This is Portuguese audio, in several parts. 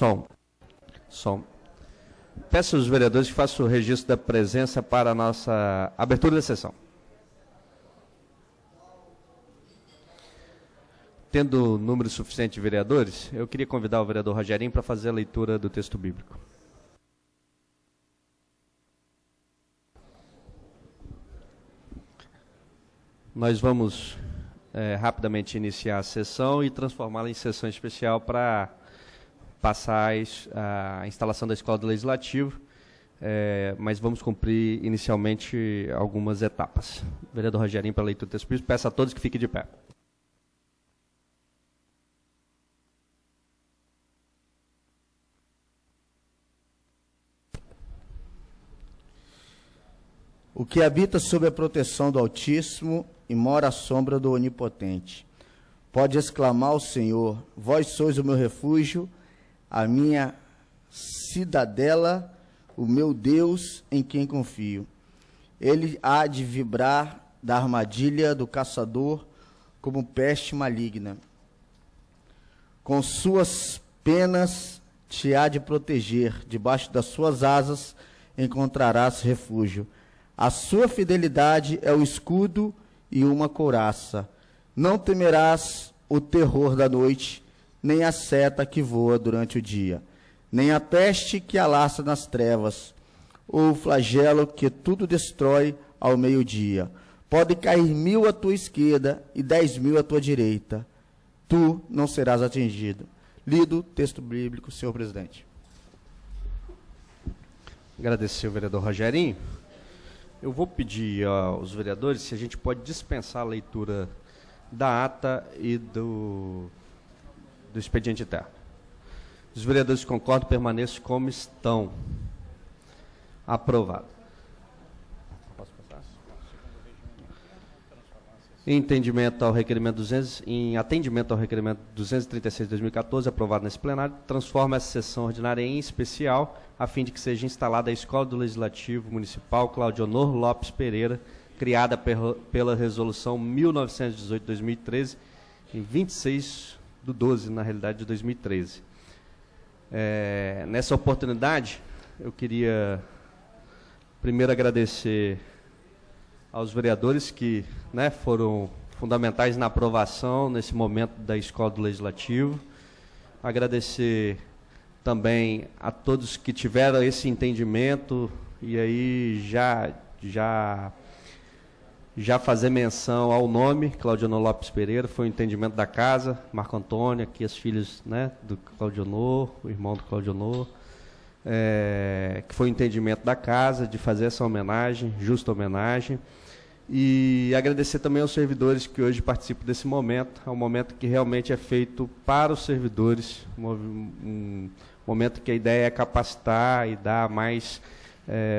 Som. Som. Peço aos vereadores que façam o registro da presença para a nossa abertura da sessão. Tendo número suficiente de vereadores, eu queria convidar o vereador Rogerinho para fazer a leitura do texto bíblico. Nós vamos rapidamente iniciar a sessão e transformá-la em sessão especial para passar a instalação da Escola do Legislativo, mas vamos cumprir inicialmente algumas etapas. Vereador Rogerinho, para a leitura do texto bíblico, peço a todos que fiquem de pé. O que habita sob a proteção do Altíssimo e mora à sombra do Onipotente, pode exclamar ao Senhor: vós sois o meu refúgio, a minha cidadela, o meu Deus em quem confio. Ele há de vibrar da armadilha do caçador como peste maligna. Com suas penas te há de proteger, debaixo das suas asas encontrarás refúgio. A sua fidelidade é o escudo e uma couraça. Não temerás o terror da noite, nem a seta que voa durante o dia, nem a peste que alaça nas trevas, ou o flagelo que tudo destrói ao meio-dia. Pode cair 1000 à tua esquerda e 10.000 à tua direita. Tu não serás atingido. Lido o texto bíblico, senhor presidente. Agradecer ao vereador Rogerinho. Eu vou pedir aos vereadores se a gente pode dispensar a leitura da ata e do expediente interno. Os vereadores que concordam permaneçam como estão. Aprovado. Posso passar? Em atendimento ao requerimento 236 de 2014, aprovado nesse plenário, transforma essa sessão ordinária em especial, a fim de que seja instalada a Escola do Legislativo Municipal Claudionor Lopes Pereira, criada pela Resolução 1918-2013, em 26/12, na realidade, de 2013. Nessa oportunidade, eu queria primeiro agradecer aos vereadores que foram fundamentais na aprovação, nesse momento, da Escola do Legislativo. Agradecer também a todos que tiveram esse entendimento, e aí já fazer menção ao nome, Claudionor Lopes Pereira, foi um entendimento da casa, Marco Antônio, aqui as filhas do Claudionor, o irmão do Claudionor, que foi um entendimento da casa de fazer essa homenagem, justa homenagem. E agradecer também aos servidores que hoje participam desse momento. É um momento que realmente é feito para os servidores, um momento que a ideia é capacitar e dar mais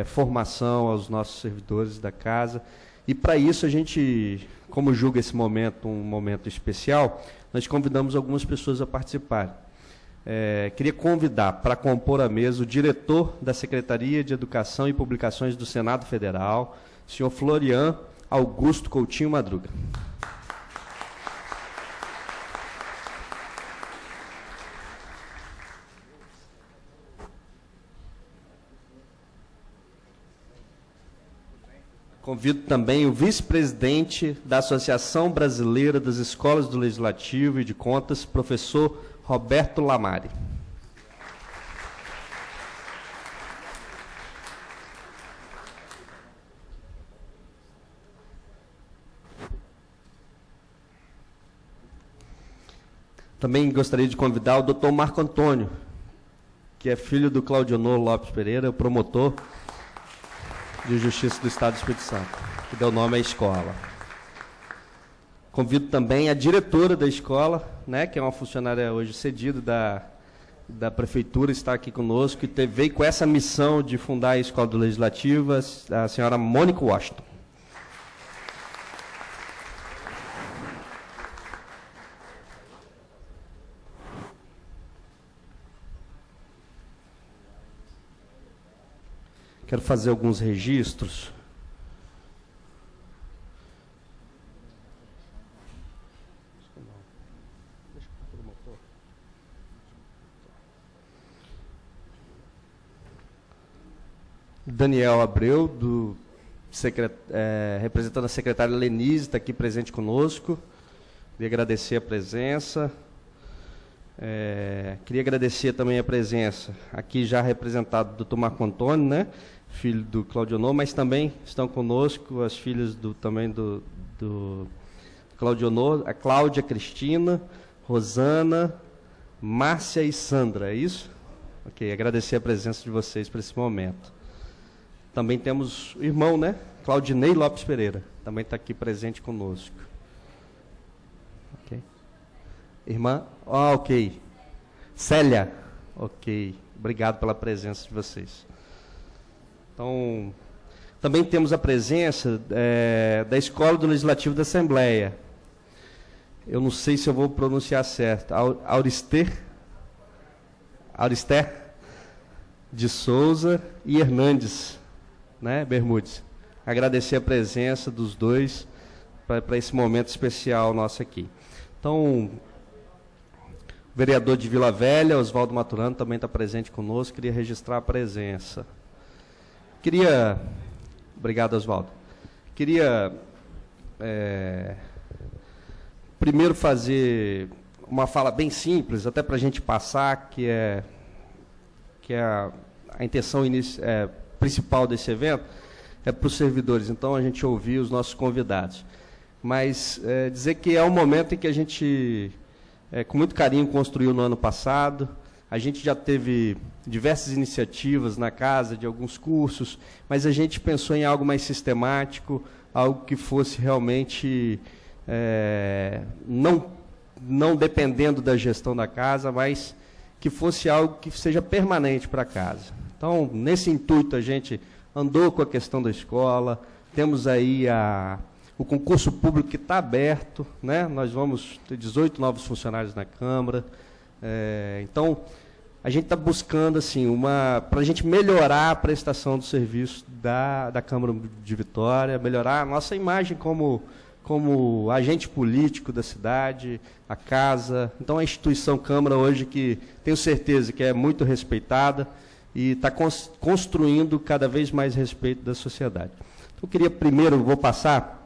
formação aos nossos servidores da casa. E para isso a gente, como julga esse momento um momento especial, nós convidamos algumas pessoas a participarem. Queria convidar para compor a mesa o diretor da Secretaria de Educação e Publicações do Senado Federal, senhor Florian Augusto Coutinho Madruga. Convido também o vice-presidente da Associação Brasileira das Escolas do Legislativo e de Contas, professor Roberto Lamari. Também gostaria de convidar o doutor Marco Antônio, que é filho do Claudionor Lopes Pereira, o promotor de Justiça do Estado do Espírito Santo, que deu nome à escola. Convido também a diretora da escola, que é uma funcionária hoje cedida da Prefeitura, está aqui conosco, e veio com essa missão de fundar a Escola do Legislativo, a senhora Mônica Washington. Quero fazer alguns registros. Daniel Abreu, representando a secretária Lenise, está aqui presente conosco. Queria agradecer a presença. Queria agradecer também a presença, aqui já representado do Dr. Marco Antônio, né, filho do Claudionor, mas também estão conosco as filhas também do Claudionor, a Cláudia, Cristina, Rosana, Márcia e Sandra, é isso? Ok, agradecer a presença de vocês para esse momento. Também temos o irmão, né, Claudinei Lopes Pereira, também está aqui presente conosco. Ok. Irmã, ok. Célia, ok. Obrigado pela presença de vocês. Então, também temos a presença da Escola do Legislativo da Assembleia. Eu não sei se eu vou pronunciar certo. Aurister de Souza e Hernandes, né, Bermudes. Agradecer a presença dos dois para esse momento especial nosso aqui. Então, o vereador de Vila Velha, Oswaldo Maturano, também está presente conosco, queria registrar a presença. Obrigado, Oswaldo. Queria primeiro fazer uma fala bem simples, até para a gente passar, que é a intenção principal desse evento, é para os servidores, então a gente ouvir os nossos convidados. Mas dizer que é um momento em que a gente, com muito carinho, construiu no ano passado. A gente já teve diversas iniciativas na casa, de alguns cursos, mas a gente pensou em algo mais sistemático, algo que fosse realmente, não dependendo da gestão da casa, mas que fosse algo que seja permanente para a casa. Então, nesse intuito, a gente andou com a questão da escola, temos aí o concurso público que está aberto, né? Nós vamos ter 18 novos funcionários na Câmara. Então, a gente está buscando assim, para a gente melhorar a prestação do serviço da Câmara de Vitória, melhorar a nossa imagem como agente político da cidade, a casa. Então, a instituição Câmara hoje, que tenho certeza que é muito respeitada e está construindo cada vez mais respeito da sociedade. Então, eu queria primeiro, vou passar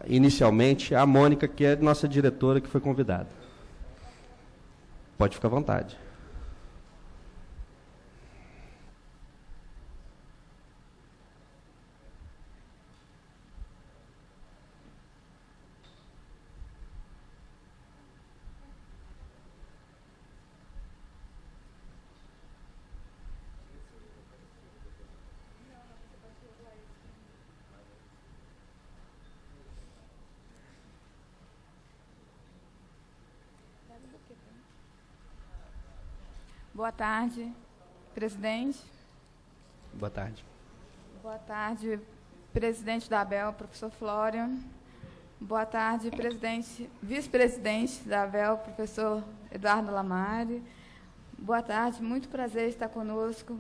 inicialmente a Mônica, que é nossa diretora, que foi convidada. Pode ficar à vontade. Boa tarde, presidente. Boa tarde. Boa tarde, presidente da ABEL, professor Florian. Boa tarde, vice-presidente da ABEL, professor Eduardo Lamari. Boa tarde, muito prazer estar conosco,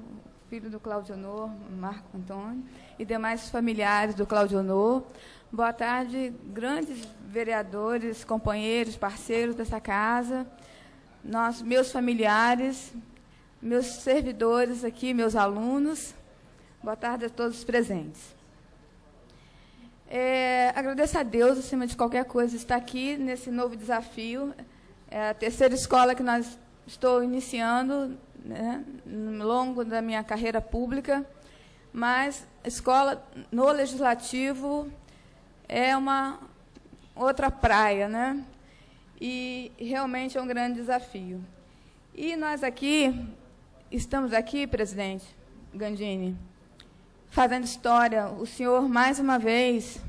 filho do Claudionor, Marco Antônio, e demais familiares do Claudionor. Boa tarde, grandes vereadores, companheiros, parceiros dessa casa, meus familiares, meus servidores aqui, meus alunos. Boa tarde a todos os presentes. Agradeço a Deus, acima de qualquer coisa, estar aqui nesse novo desafio. É a terceira escola que estou iniciando, né, no longo da minha carreira pública, mas a escola no Legislativo é uma outra praia, né? E realmente é um grande desafio. E nós estamos aqui, presidente Gandini, fazendo história. O senhor, mais uma vez,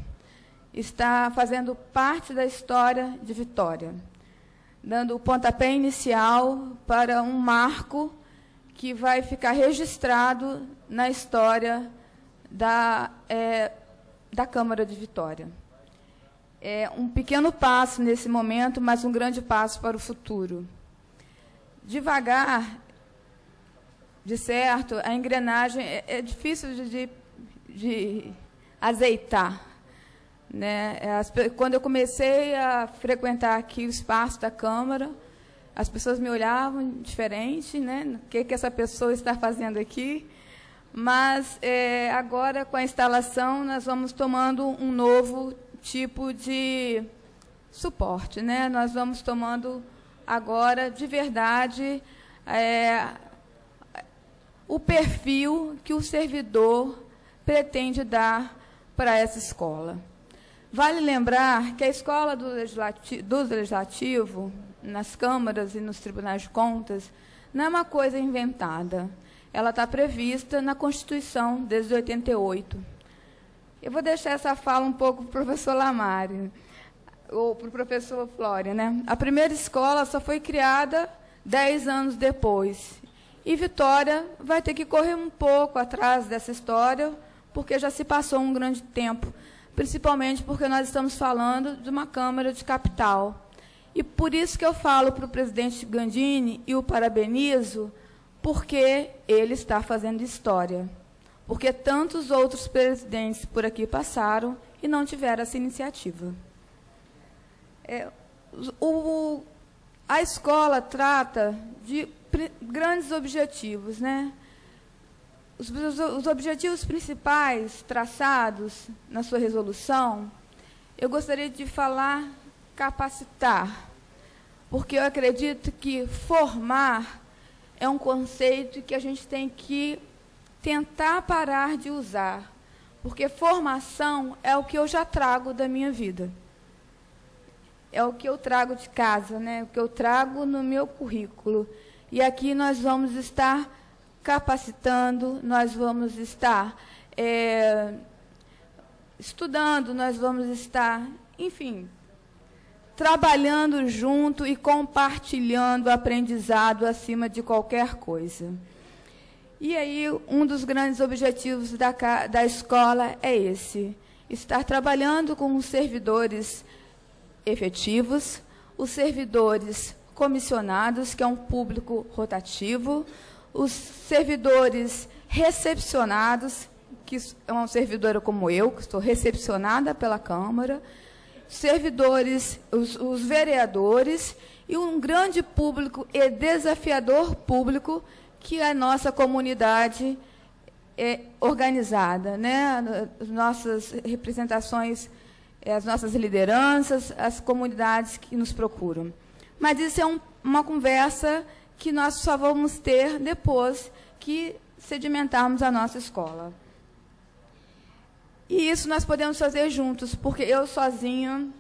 está fazendo parte da história de Vitória, dando o pontapé inicial para um marco que vai ficar registrado na história da Câmara de Vitória. É um pequeno passo nesse momento, mas um grande passo para o futuro. Devagar, de certo, a engrenagem é difícil de azeitar, né? Quando eu comecei a frequentar aqui o espaço da Câmara, as pessoas me olhavam diferente, né? O que essa pessoa está fazendo aqui? Mas, agora, com a instalação, nós vamos tomando um novo tipo de suporte, né? Nós vamos tomando agora, de verdade, o perfil que o servidor pretende dar para essa escola. Vale lembrar que a escola do Legislativo, nas câmaras e nos tribunais de contas, não é uma coisa inventada. Ela está prevista na Constituição desde 88. Eu vou deixar essa fala um pouco para o professor Lamário, ou para o professor Flória, né? A primeira escola só foi criada 10 anos depois. E Vitória vai ter que correr um pouco atrás dessa história, porque já se passou um grande tempo, principalmente porque nós estamos falando de uma Câmara de capital. E por isso que eu falo para o presidente Gandini e o parabenizo, porque ele está fazendo história. Porque tantos outros presidentes por aqui passaram e não tiveram essa iniciativa. A escola trata de grandes objetivos, né? Os objetivos principais traçados na sua resolução, eu gostaria de falar capacitar, porque eu acredito que formar é um conceito que a gente tem que tentar parar de usar, porque formação é o que eu já trago da minha vida. É o que eu trago de casa, né? O que eu trago no meu currículo. E aqui nós vamos estar capacitando, nós vamos estar estudando, nós vamos estar, enfim, trabalhando junto e compartilhando aprendizado acima de qualquer coisa. E aí, um dos grandes objetivos da escola é esse, estar trabalhando com os servidores efetivos, os servidores comissionados, que é um público rotativo, os servidores recepcionados, que é uma servidora como eu, que estou recepcionada pela Câmara, servidores, os vereadores e um grande público e desafiador público que é a nossa comunidade organizada, né? As nossas representações, as nossas lideranças, as comunidades que nos procuram. Mas isso é uma conversa que nós só vamos ter depois que sedimentarmos a nossa escola. E isso nós podemos fazer juntos, porque eu sozinho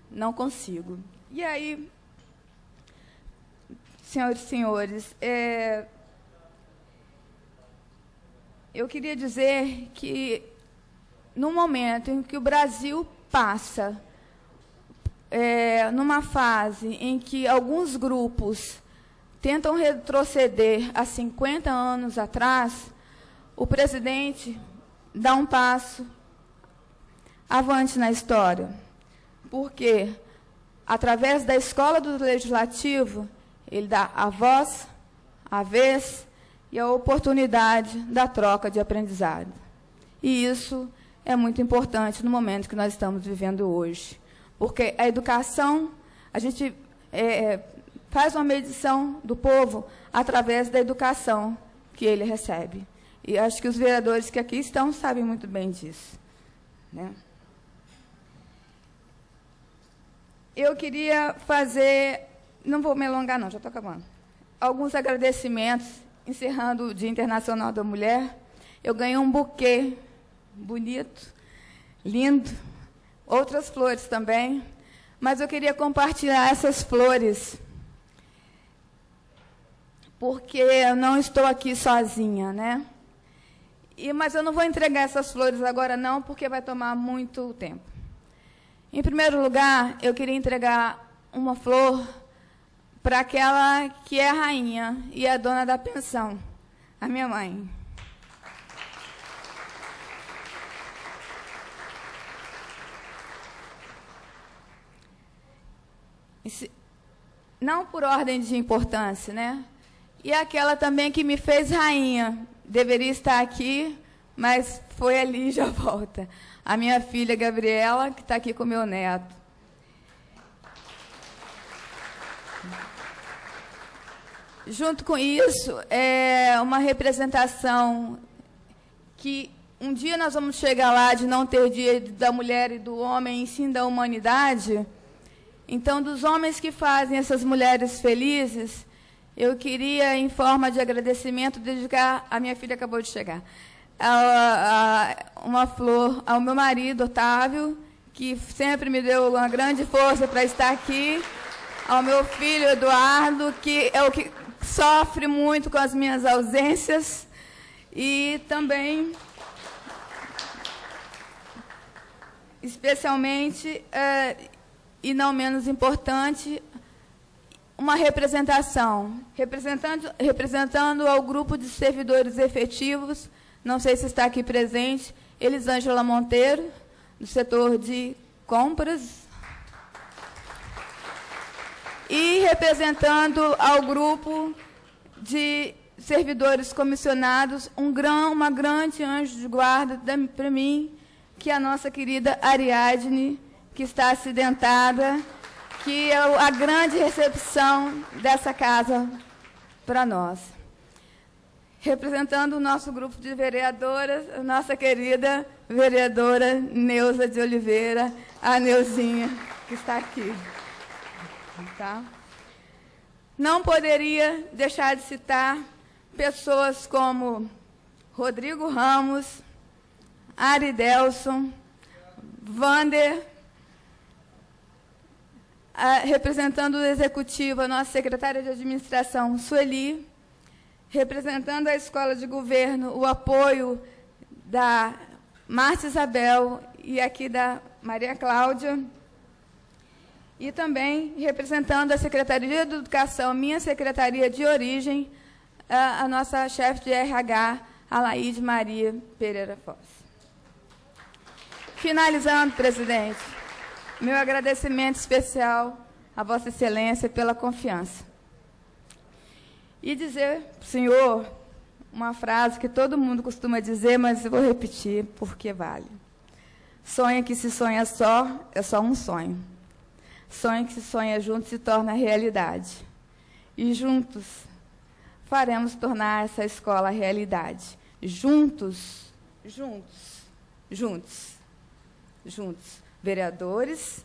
não consigo. E aí, senhoras e senhores, eu queria dizer que, no momento em que o Brasil passa numa fase em que alguns grupos tentam retroceder a 50 anos atrás, o presidente dá um passo avante na história, porque, através da escola do Legislativo, ele dá a voz, a vez e a oportunidade da troca de aprendizado. E isso é muito importante no momento que nós estamos vivendo hoje, porque a educação, a gente faz uma medição do povo através da educação que ele recebe. E acho que os vereadores que aqui estão sabem muito bem disso, né? Eu queria fazer, não vou me alongar não, já estou acabando, alguns agradecimentos, encerrando o Dia Internacional da Mulher. Eu ganhei um buquê bonito, lindo, outras flores também, mas eu queria compartilhar essas flores, porque eu não estou aqui sozinha, né? Mas eu não vou entregar essas flores agora não, porque vai tomar muito tempo. Em primeiro lugar, eu queria entregar uma flor para aquela que é a rainha e a dona da pensão, a minha mãe. Não por ordem de importância, né? E aquela também que me fez rainha, deveria estar aqui, mas foi ali e já volta. A minha filha Gabriela, que está aqui com meu neto. junto com isso, é uma representação que um dia nós vamos chegar lá de não ter dia da mulher e do homem, e sim da humanidade. Então, dos homens que fazem essas mulheres felizes, eu queria, em forma de agradecimento, dedicar, a minha filha acabou de chegar, uma flor ao meu marido, Otávio, que sempre me deu uma grande força para estar aqui, ao meu filho, Eduardo, que é o que sofre muito com as minhas ausências, e também, especialmente, e não menos importante, uma representação, representando ao grupo de servidores efetivos, não sei se está aqui presente, Elisângela Monteiro, do setor de compras, e representando ao grupo de servidores comissionados, uma grande anjo de guarda para mim, que é a nossa querida Ariadne, que está acidentada, que é a grande recepção dessa casa para nós. Representando o nosso grupo de vereadoras, a nossa querida vereadora Neuza de Oliveira, a Neuzinha, que está aqui. Tá? Não poderia deixar de citar pessoas como Rodrigo Ramos, Ari Delson, Vander, representando o executivo, a nossa secretária de administração, Sueli, representando a escola de governo, o apoio da Márcia Isabel e aqui da Maria Cláudia, e também representando a Secretaria de Educação, minha secretaria de origem, a nossa chefe de RH, Alaide Maria Pereira Foz. Finalizando, presidente, meu agradecimento especial a Vossa Excelência pela confiança. E dizer para o senhor uma frase que todo mundo costuma dizer, mas eu vou repetir porque vale. Sonho que se sonha só, é só um sonho. Sonho que se sonha junto se torna realidade. E juntos faremos tornar essa escola realidade. Juntos, juntos, juntos, juntos. Vereadores,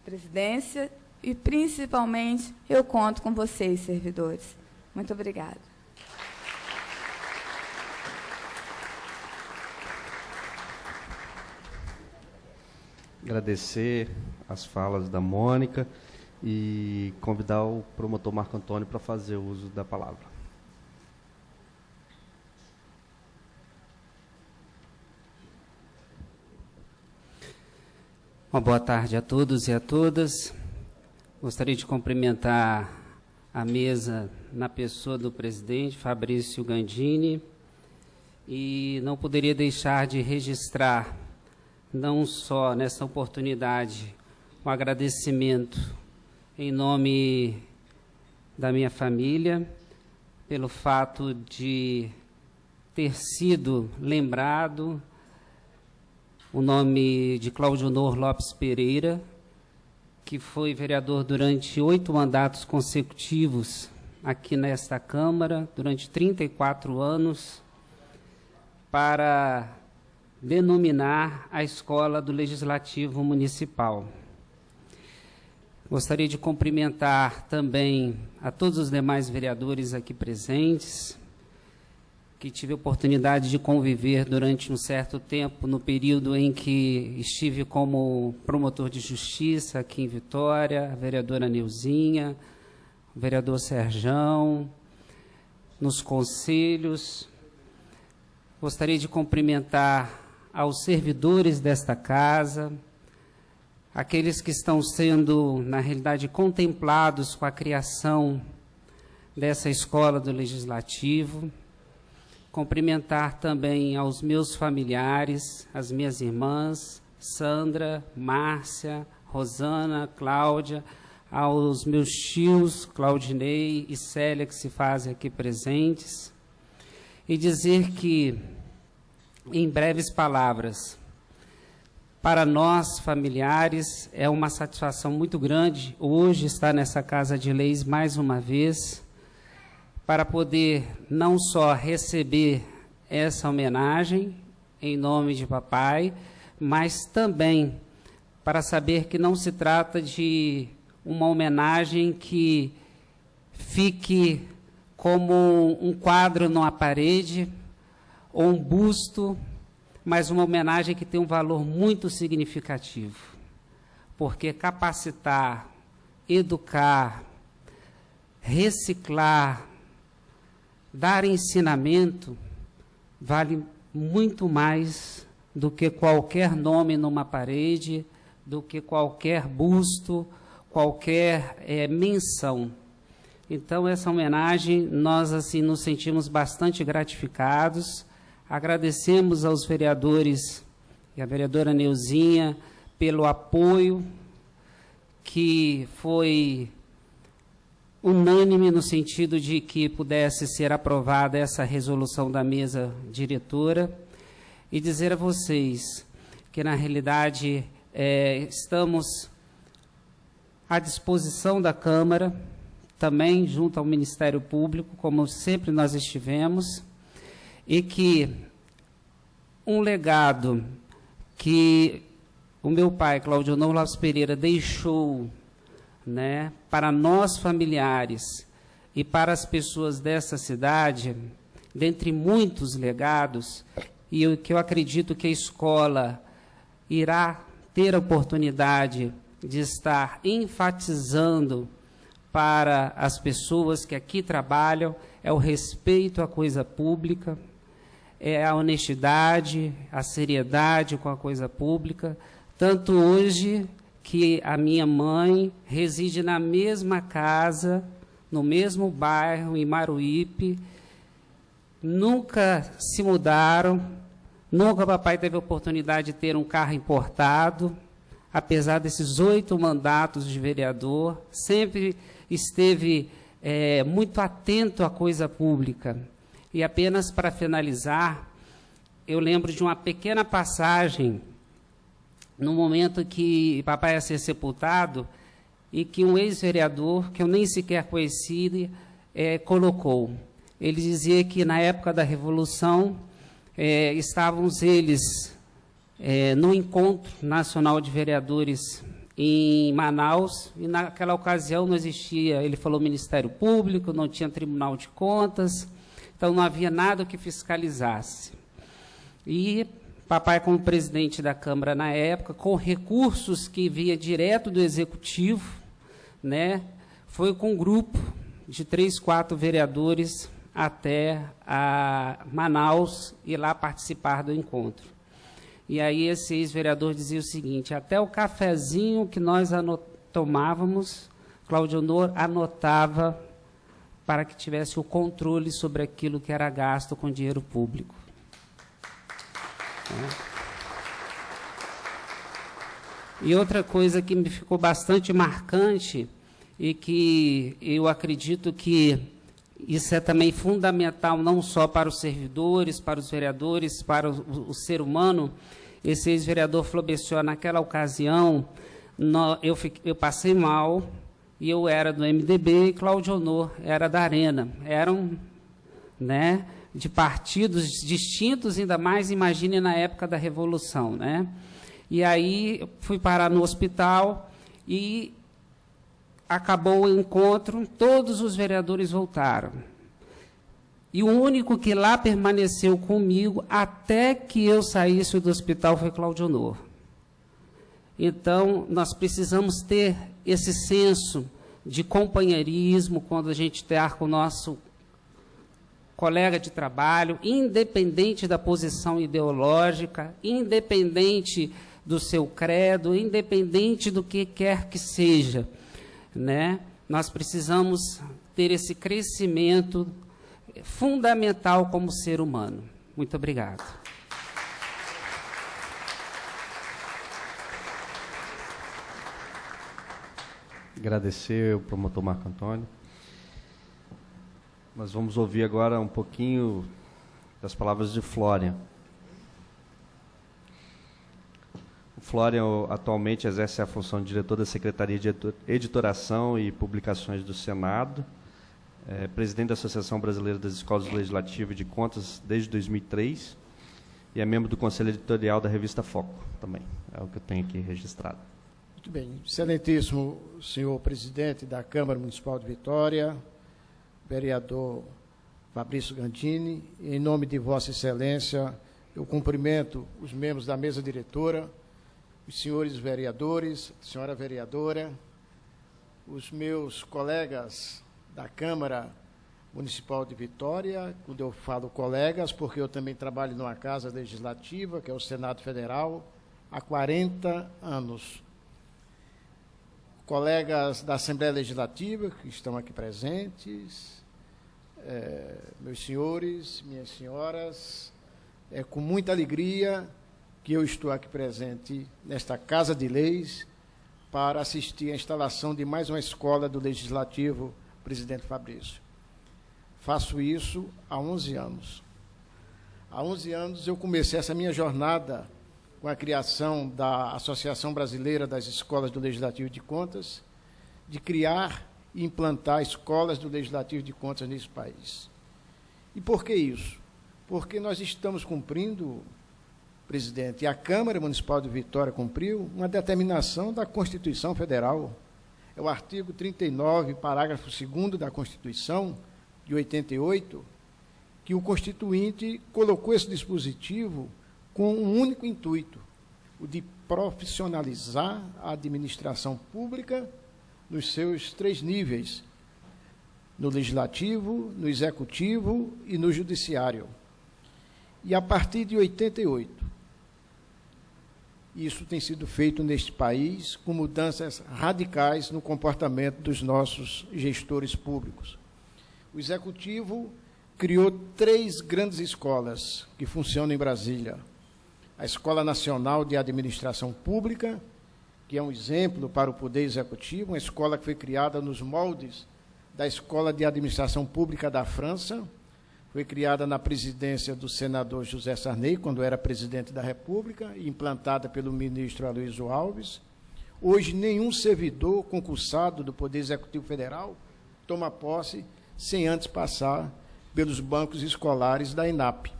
presidência e, principalmente, eu conto com vocês, servidores. Muito obrigada. Agradecer as falas da Mônica e convidar o promotor Marco Antônio para fazer uso da palavra. Uma boa tarde a todos e a todas. Gostaria de cumprimentar a mesa na pessoa do presidente, Fabrício Gandini, e não poderia deixar de registrar, não só nessa oportunidade, um agradecimento em nome da minha família, pelo fato de ter sido lembrado o nome de Cláudio Honor Lopes Pereira, que foi vereador durante 8 mandatos consecutivos aqui nesta Câmara, durante 34 anos, para denominar a Escola do Legislativo Municipal. Gostaria de cumprimentar também a todos os demais vereadores aqui presentes, que tive a oportunidade de conviver durante um certo tempo, no período em que estive como promotor de justiça aqui em Vitória, a vereadora Neuzinha, o vereador Serjão, nos conselhos. Gostaria de cumprimentar aos servidores desta casa, aqueles que estão sendo, na realidade, contemplados com a criação dessa Escola do Legislativo. Cumprimentar também aos meus familiares, as minhas irmãs, Sandra, Márcia, Rosana, Cláudia, aos meus tios, Claudinei e Célia, que se fazem aqui presentes, e dizer que, em breves palavras, para nós, familiares, é uma satisfação muito grande hoje estar nessa Casa de Leis mais uma vez, para poder não só receber essa homenagem em nome de papai, mas também para saber que não se trata de uma homenagem que fique como um quadro numa parede ou um busto, mas uma homenagem que tem um valor muito significativo, porque capacitar, educar, reciclar, dar ensinamento vale muito mais do que qualquer nome numa parede, do que qualquer busto, qualquer menção. Então, essa homenagem, nós assim nos sentimos bastante gratificados. Agradecemos aos vereadores e à vereadora Neuzinha pelo apoio, que foi unânime no sentido de que pudesse ser aprovada essa resolução da mesa diretora, e dizer a vocês que, na realidade, estamos à disposição da Câmara, também junto ao Ministério Público, como sempre nós estivemos, e que um legado que o meu pai, Claudionor Lopes Pereira, deixou, né, para nós familiares e para as pessoas dessa cidade, dentre muitos legados, e o que eu acredito que a escola irá ter a oportunidade de estar enfatizando para as pessoas que aqui trabalham, é o respeito à coisa pública, é a honestidade, a seriedade com a coisa pública, tanto hoje que a minha mãe reside na mesma casa, no mesmo bairro, em Maruípe, nunca se mudaram, nunca o papai teve a oportunidade de ter um carro importado, apesar desses 8 mandatos de vereador, sempre esteve muito atento à coisa pública. E apenas para finalizar, eu lembro de uma pequena passagem, no momento que papai ia ser sepultado, e que um ex-vereador, que eu nem sequer conhecia, colocou. Ele dizia que, na época da Revolução, estávamos eles no Encontro Nacional de Vereadores em Manaus, e naquela ocasião não existia, ele falou, Ministério Público, não tinha Tribunal de Contas, então não havia nada que fiscalizasse. E papai, como presidente da Câmara na época, com recursos que via direto do Executivo, né, foi com um grupo de 3, 4 vereadores até a Manaus e lá participar do encontro. E aí esse ex-vereador dizia o seguinte, até o cafezinho que nós tomávamos, Claudionor anotava para que tivesse o controle sobre aquilo que era gasto com dinheiro público. E outra coisa que me ficou bastante marcante e que eu acredito que isso é também fundamental, não só para os servidores, para os vereadores, para o ser humano. Esse ex-vereador Flobessior, naquela ocasião, eu passei mal, e eu era do MDB, e Claudionor era da Arena. Eram, né, de partidos distintos, ainda mais, imagine, na época da Revolução, né? E aí eu fui parar no hospital, e acabou o encontro, todos os vereadores voltaram. E o único que lá permaneceu comigo até que eu saísse do hospital foi Claudionor. Então, nós precisamos ter esse senso de companheirismo quando a gente está com o nosso colega de trabalho, independente da posição ideológica, independente do seu credo, independente do que quer que seja, né? Nós precisamos ter esse crescimento fundamental como ser humano. Muito obrigado. Agradecer ao promotor Marco Antônio. Nós vamos ouvir agora um pouquinho das palavras de Florian. O Florian atualmente exerce a função de diretor da Secretaria de Editoração e Publicações do Senado. presidente da Associação Brasileira das Escolas Legislativas e de Contas desde 2003 e é membro do Conselho Editorial da revista Foco também. É o que eu tenho aqui registrado. Muito bem. Excelentíssimo senhor presidente da Câmara Municipal de Vitória, vereador Fabrício Gandini, em nome de Vossa Excelência, eu cumprimento os membros da mesa diretora, os senhores vereadores, senhora vereadora, os meus colegas da Câmara Municipal de Vitória, quando eu falo colegas, porque eu também trabalho numa casa legislativa, que é o Senado Federal, há 40 anos. Colegas da Assembleia Legislativa, que estão aqui presentes, meus senhores, minhas senhoras, é com muita alegria que eu estou aqui presente nesta Casa de Leis para assistir à instalação de mais uma escola do Legislativo, presidente Fabrício. Faço isso há 11 anos. Há 11 anos eu comecei essa minha jornada com a criação da Associação Brasileira das Escolas do Legislativo de Contas, de criar e implantar escolas do Legislativo de Contas nesse país. E por que isso? Porque nós estamos cumprindo, presidente, e a Câmara Municipal de Vitória cumpriu uma determinação da Constituição Federal. É o artigo 39, parágrafo 2º da Constituição, de 88, que o Constituinte colocou esse dispositivo com um único intuito, o de profissionalizar a administração pública nos seus 3 níveis, no Legislativo, no Executivo e no Judiciário. E a partir de 88, isso tem sido feito neste país com mudanças radicais no comportamento dos nossos gestores públicos. O Executivo criou 3 grandes escolas que funcionam em Brasília. A Escola Nacional de Administração Pública, que é um exemplo para o Poder Executivo, uma escola que foi criada nos moldes da Escola de Administração Pública da França, foi criada na presidência do senador José Sarney, quando era presidente da República, e implantada pelo ministro Aloysio Alves. Hoje, nenhum servidor concursado do Poder Executivo Federal toma posse sem antes passar pelos bancos escolares da ENAP.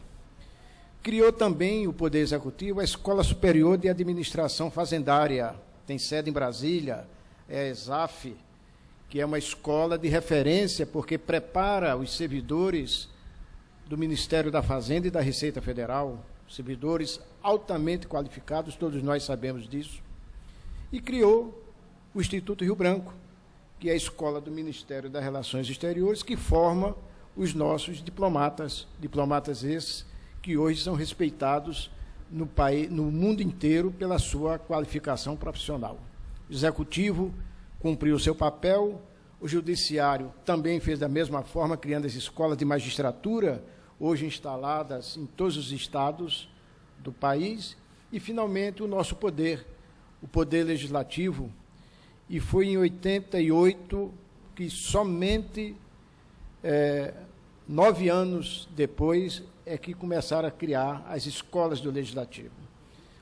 Criou também o Poder Executivo a Escola Superior de Administração Fazendária, tem sede em Brasília, é a ESAF, que é uma escola de referência, porque prepara os servidores do Ministério da Fazenda e da Receita Federal, servidores altamente qualificados, todos nós sabemos disso, e criou o Instituto Rio Branco, que é a escola do Ministério das Relações Exteriores, que forma os nossos diplomatas, diplomatas esses que hoje são respeitados no país, no mundo inteiro pela sua qualificação profissional. O Executivo cumpriu o seu papel, o Judiciário também fez da mesma forma, criando as escolas de magistratura, hoje instaladas em todos os estados do país, e, finalmente, o nosso poder, o Poder Legislativo, e foi em 88 que somente 9 anos depois é que começaram a criar as escolas do Legislativo.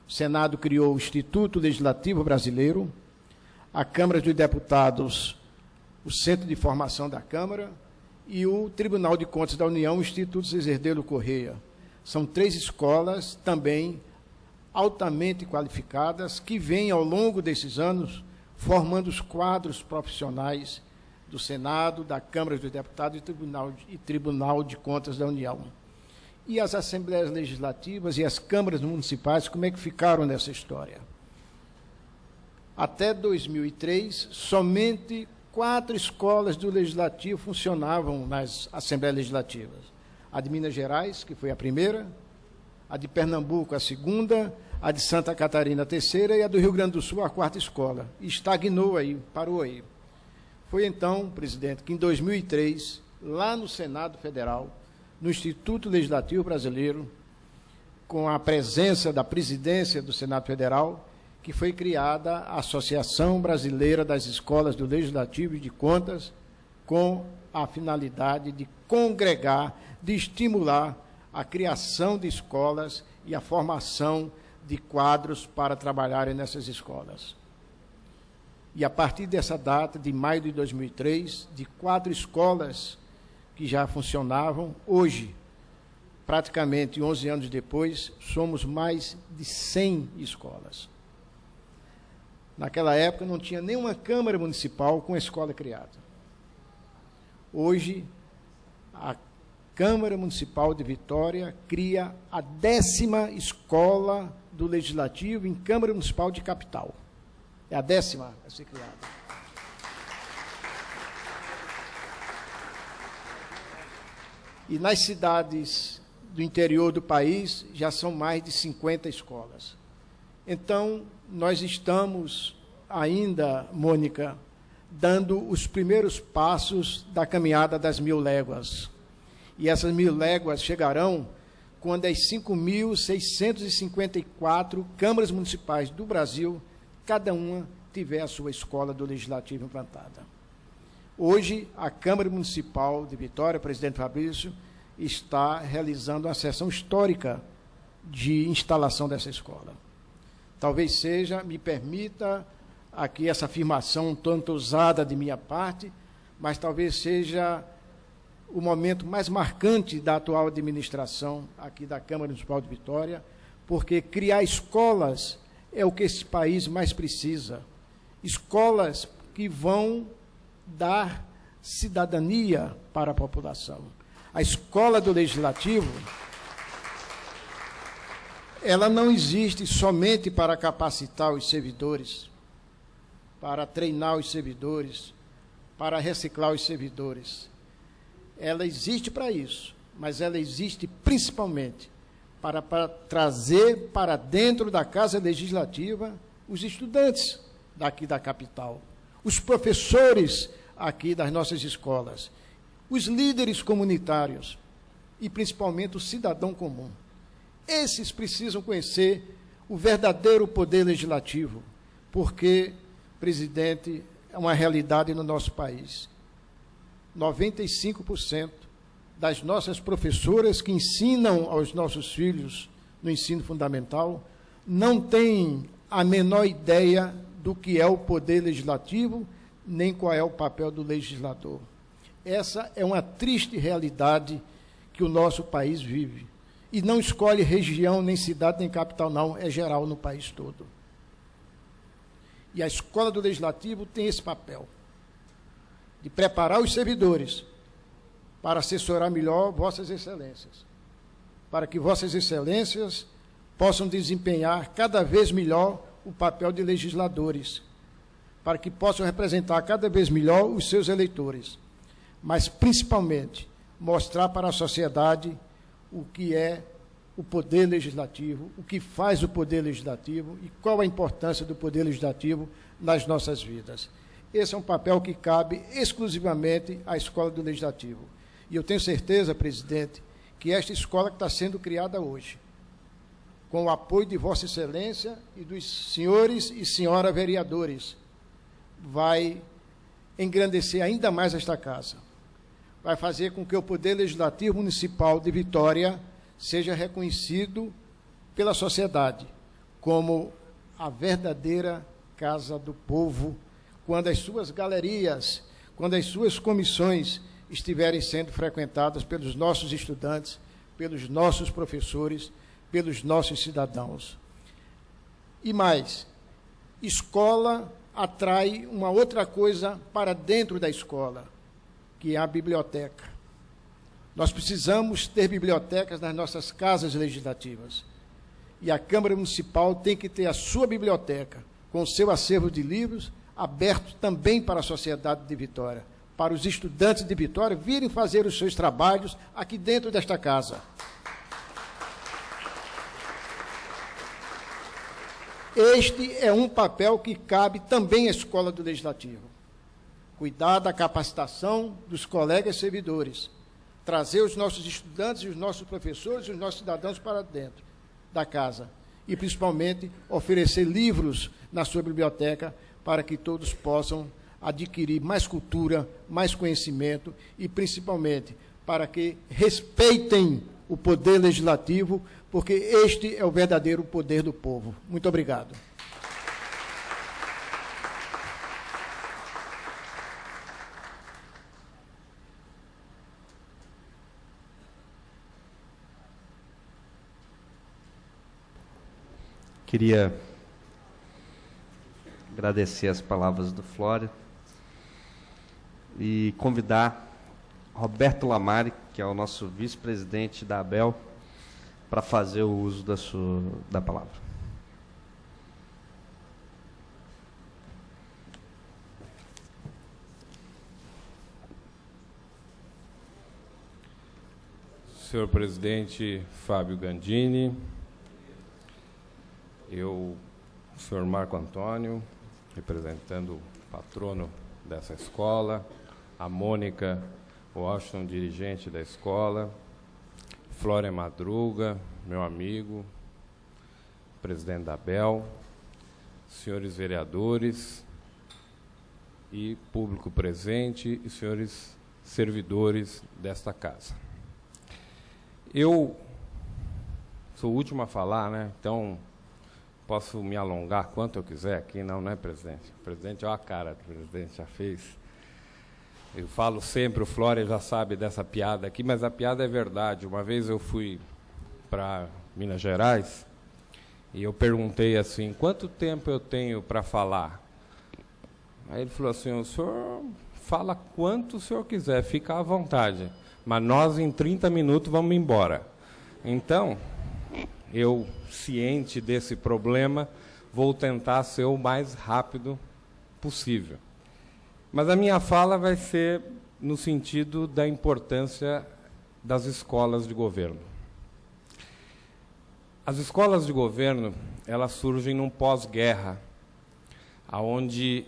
O Senado criou o Instituto Legislativo Brasileiro, a Câmara dos Deputados, o Centro de Formação da Câmara, e o Tribunal de Contas da União, o Instituto César Delo Correia. São 3 escolas também altamente qualificadas que vêm, ao longo desses anos, formando os quadros profissionais do Senado, da Câmara dos Deputados e Tribunal de Contas da União. E as Assembleias Legislativas e as câmaras municipais, como é que ficaram nessa história? Até 2003, somente 4 escolas do Legislativo funcionavam nas Assembleias Legislativas. A de Minas Gerais, que foi a primeira, a de Pernambuco, a segunda, a de Santa Catarina, a terceira, e a do Rio Grande do Sul, a 4ª escola. E estagnou aí, parou aí. Foi então, presidente, que em 2003, lá no Senado Federal, no Instituto Legislativo Brasileiro, com a presença da presidência do Senado Federal, que foi criada a Associação Brasileira das Escolas do Legislativo e de Contas, com a finalidade de congregar, de estimular a criação de escolas e a formação de quadros para trabalharem nessas escolas. E a partir dessa data, de maio de 2003, de 4 escolas que já funcionavam. Hoje, praticamente 11 anos depois, somos mais de 100 escolas. Naquela época não tinha nenhuma Câmara Municipal com a escola criada. Hoje, a Câmara Municipal de Vitória cria a 10ª escola do Legislativo em Câmara Municipal de Capital. É a 10ª a ser criada. E nas cidades do interior do país já são mais de 50 escolas. Então, nós estamos ainda, Mônica, dando os primeiros passos da caminhada das 1000 léguas. E essas 1000 léguas chegarão quando as 5.654 câmaras municipais do Brasil, cada uma tiver a sua escola do Legislativo implantada. Hoje, a Câmara Municipal de Vitória, presidente Fabrício, está realizando uma sessão histórica de instalação dessa escola. Talvez seja, me permita aqui essa afirmação um tanto ousada de minha parte, mas talvez seja o momento mais marcante da atual administração aqui da Câmara Municipal de Vitória, porque criar escolas é o que esse país mais precisa. Escolas que vão dar cidadania para a população. A escola do Legislativo, ela não existe somente para capacitar os servidores, para treinar os servidores, para reciclar os servidores. Ela existe para isso, mas ela existe principalmente para trazer para dentro da Casa Legislativa os estudantes daqui da capital, os professores aqui das nossas escolas, os líderes comunitários e principalmente o cidadão comum. Esses precisam conhecer o verdadeiro poder legislativo, porque, presidente, é uma realidade no nosso país. 95% das nossas professoras que ensinam aos nossos filhos no ensino fundamental não têm a menor ideia do que é o poder legislativo, nem qual é o papel do legislador. Essa é uma triste realidade que o nosso país vive. E não escolhe região, nem cidade, nem capital, não, é geral no país todo. E a Escola do Legislativo tem esse papel, de preparar os servidores para assessorar melhor Vossas Excelências, para que Vossas Excelências possam desempenhar cada vez melhor o papel de legisladores, para que possam representar cada vez melhor os seus eleitores, mas, principalmente, mostrar para a sociedade o que é o poder legislativo, o que faz o poder legislativo e qual a importância do poder legislativo nas nossas vidas. Esse é um papel que cabe exclusivamente à Escola do Legislativo. E eu tenho certeza, presidente, que esta escola que está sendo criada hoje, com o apoio de Vossa Excelência e dos senhores e senhora vereadores, vai engrandecer ainda mais esta casa. Vai fazer com que o Poder Legislativo Municipal de Vitória seja reconhecido pela sociedade como a verdadeira Casa do Povo, quando as suas galerias, quando as suas comissões estiverem sendo frequentadas pelos nossos estudantes, pelos nossos professores, pelos nossos cidadãos. E mais, escola atrai uma outra coisa para dentro da escola, que é a biblioteca. Nós precisamos ter bibliotecas nas nossas casas legislativas. E a Câmara Municipal tem que ter a sua biblioteca, com o seu acervo de livros, aberto também para a sociedade de Vitória, para os estudantes de Vitória virem fazer os seus trabalhos aqui dentro desta casa. Este é um papel que cabe também à Escola do Legislativo. Cuidar da capacitação dos colegas servidores, trazer os nossos estudantes e os nossos professores e os nossos cidadãos para dentro da casa e, principalmente, oferecer livros na sua biblioteca para que todos possam adquirir mais cultura, mais conhecimento e, principalmente, para que respeitem o poder legislativo, porque este é o verdadeiro poder do povo. Muito obrigado. Queria agradecer as palavras do Flório e convidar Roberto Lamari, que é o nosso vice-presidente da ABEL, para fazer o uso da palavra. Senhor presidente Fábio Gandini, o senhor Marco Antônio, representando o patrono dessa escola, a Mônica Washington, dirigente da escola, Flória Madruga, meu amigo, presidente da ABEL, senhores vereadores e público presente e senhores servidores desta casa. Eu sou o último a falar, né? Então posso me alongar quanto eu quiser aqui, não é, presidente? O presidente, olha a cara que o presidente já fez. Eu falo sempre, o Flória já sabe dessa piada aqui, mas a piada é verdade. Uma vez eu fui para Minas Gerais e eu perguntei assim, quanto tempo eu tenho para falar? Aí ele falou assim, o senhor fala quanto o senhor quiser, fica à vontade, mas nós em 30 minutos vamos embora. Então, eu, ciente desse problema, vou tentar ser o mais rápido possível. Mas a minha fala vai ser no sentido da importância das escolas de governo. As escolas de governo, elas surgem num pós-guerra, onde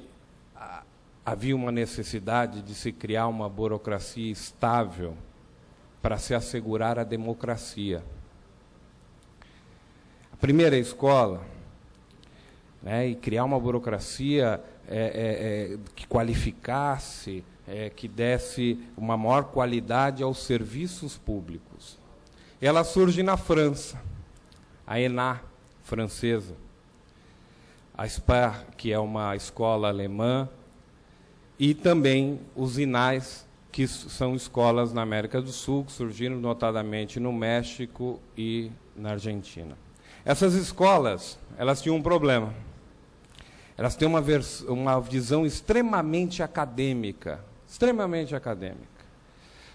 havia uma necessidade de se criar uma burocracia estável para se assegurar a democracia. A primeira escola, né, e criar uma burocracia que qualificasse, que desse uma maior qualidade aos serviços públicos. Ela surge na França, a ENA francesa, a SPAR, que é uma escola alemã, e também os INAIs, que são escolas na América do Sul, que surgiram notadamente no México e na Argentina. Essas escolas, elas tinham um problema. Elas têm uma visão extremamente acadêmica,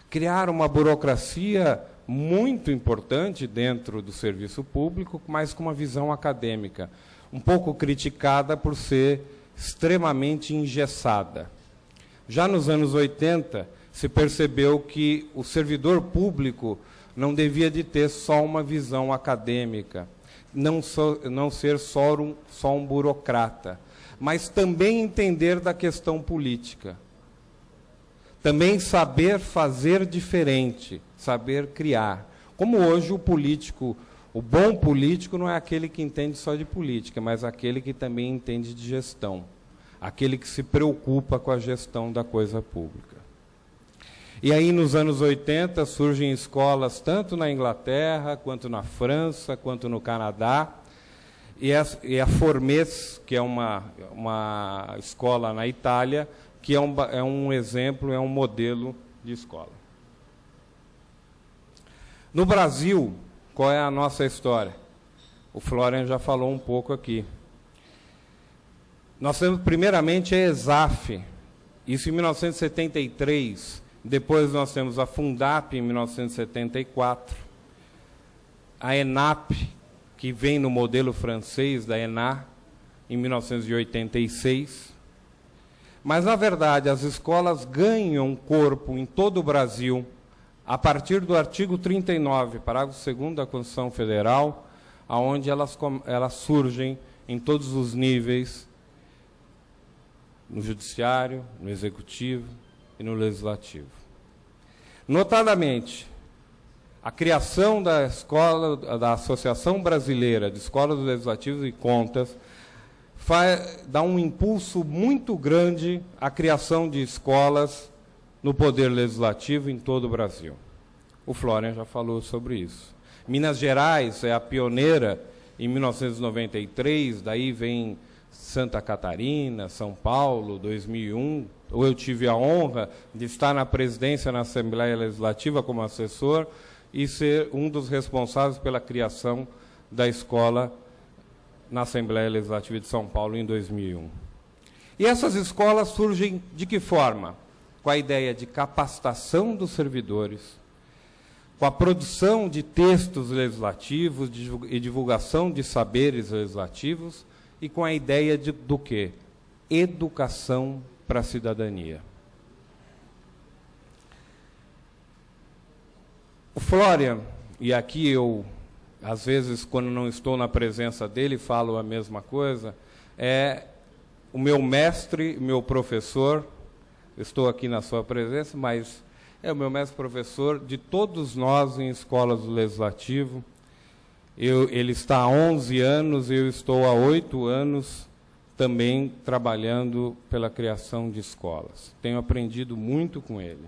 Criaram uma burocracia muito importante dentro do serviço público, mas com uma visão acadêmica, um pouco criticada por ser extremamente engessada. Já nos anos 80, se percebeu que o servidor público não devia de ter só uma visão acadêmica, não ser só um burocrata, mas também entender da questão política. Também saber fazer diferente, saber criar. Como hoje o bom político não é aquele que entende só de política, mas aquele que também entende de gestão, aquele que se preocupa com a gestão da coisa pública. E aí, nos anos 80, surgem escolas tanto na Inglaterra, quanto na França, quanto no Canadá, e a Formez, que é uma escola na Itália, que é um exemplo, é um modelo de escola. No Brasil, qual é a nossa história? O Florian já falou um pouco aqui. Nós temos, primeiramente, a ESAF, isso em 1973, depois nós temos a Fundap, em 1974, a ENAP, que vem no modelo francês da ENA, em 1986. Mas, na verdade, as escolas ganham corpo em todo o Brasil a partir do artigo 39, parágrafo 2º da Constituição Federal, onde elas surgem em todos os níveis, no Judiciário, no Executivo e no Legislativo. Notadamente, a criação da Associação Brasileira de Escolas Legislativas e Contas dá um impulso muito grande à criação de escolas no Poder Legislativo em todo o Brasil. O Florian já falou sobre isso. Minas Gerais é a pioneira em 1993, daí vem Santa Catarina, São Paulo, 2001. Eu tive a honra de estar na presidência na Assembleia Legislativa como assessor e ser um dos responsáveis pela criação da escola na Assembleia Legislativa de São Paulo em 2001. E essas escolas surgem de que forma? Com a ideia de capacitação dos servidores, com a produção de textos legislativos e divulgação de saberes legislativos, e com a ideia do quê? Educação para a cidadania. O Florian, e aqui eu, às vezes, quando não estou na presença dele, falo a mesma coisa, é o meu mestre, meu professor. Estou aqui na sua presença, mas é o meu mestre professor de todos nós em escolas do Legislativo. Ele está há 11 anos, eu estou há 8 anos também trabalhando pela criação de escolas. Tenho aprendido muito com ele.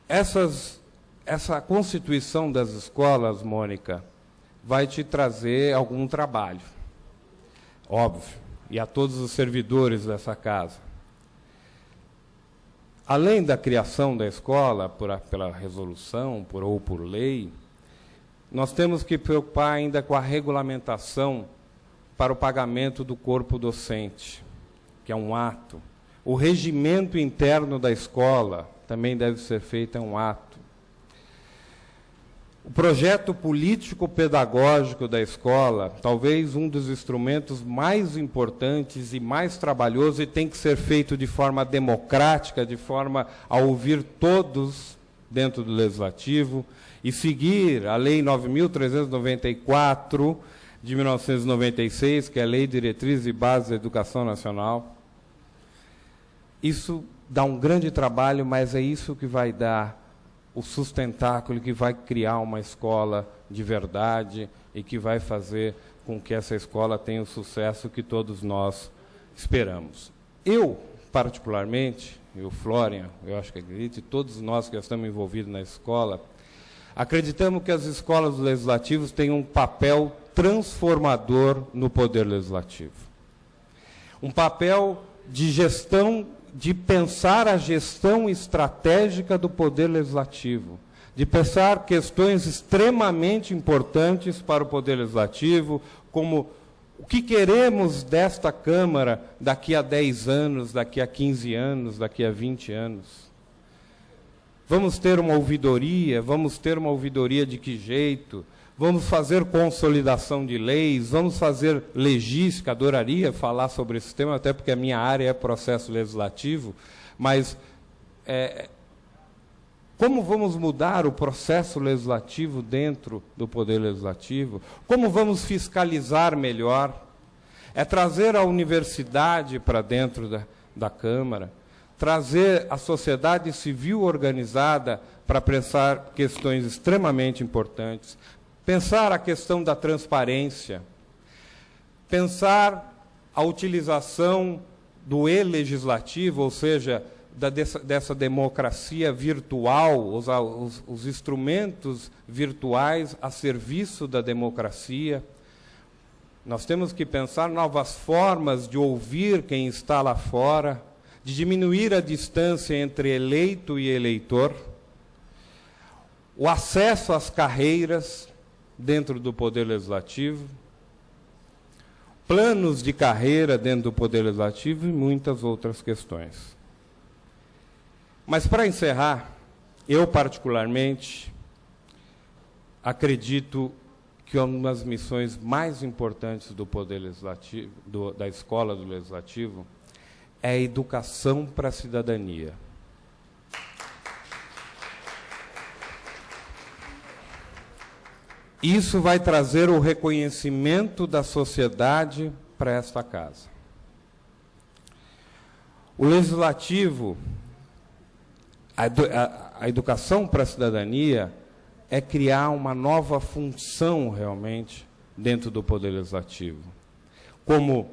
Essa constituição das escolas, Mônica, vai te trazer algum trabalho, óbvio, e a todos os servidores dessa casa. Além da criação da escola, pela resolução ou por lei, nós temos que preocupar ainda com a regulamentação para o pagamento do corpo docente, que é um ato. O regimento interno da escola também deve ser feito, é um ato. O projeto político-pedagógico da escola, talvez um dos instrumentos mais importantes e mais trabalhoso, e tem que ser feito de forma democrática, de forma a ouvir todos dentro do Legislativo, e seguir a Lei 9.394, de 1996, que é a Lei de Diretrizes e Bases da Educação Nacional. Isso dá um grande trabalho, mas é isso que vai dar o sustentáculo, que vai criar uma escola de verdade e que vai fazer com que essa escola tenha o sucesso que todos nós esperamos. Eu, particularmente, e o Florian, eu acho que acredito, e todos nós que estamos envolvidos na escola, acreditamos que as escolas legislativas têm um papel transformador no poder legislativo. Um papel de gestão, de pensar a gestão estratégica do poder legislativo, de pensar questões extremamente importantes para o poder legislativo, como o que queremos desta Câmara daqui a 10 anos, daqui a 15 anos, daqui a 20 anos. Vamos ter uma ouvidoria de que jeito? Vamos fazer consolidação de leis, vamos fazer legística, adoraria falar sobre esse tema, até porque a minha área é processo legislativo, mas como vamos mudar o processo legislativo dentro do Poder Legislativo? Como vamos fiscalizar melhor? É trazer a universidade para dentro da Câmara, trazer a sociedade civil organizada para pensar questões extremamente importantes, pensar a questão da transparência, pensar a utilização do e-legislativo, ou seja, dessa democracia virtual, os instrumentos virtuais a serviço da democracia. Nós temos que pensar novas formas de ouvir quem está lá fora, de diminuir a distância entre eleito e eleitor, o acesso às carreiras dentro do Poder Legislativo, planos de carreira dentro do Poder Legislativo e muitas outras questões. Mas, para encerrar, eu, particularmente, acredito que uma das missões mais importantes do Poder Legislativo, da Escola do Legislativo, é a educação para a cidadania. Isso vai trazer o reconhecimento da sociedade para esta casa. O Legislativo, a educação para a cidadania, é criar uma nova função, realmente, dentro do Poder Legislativo. Como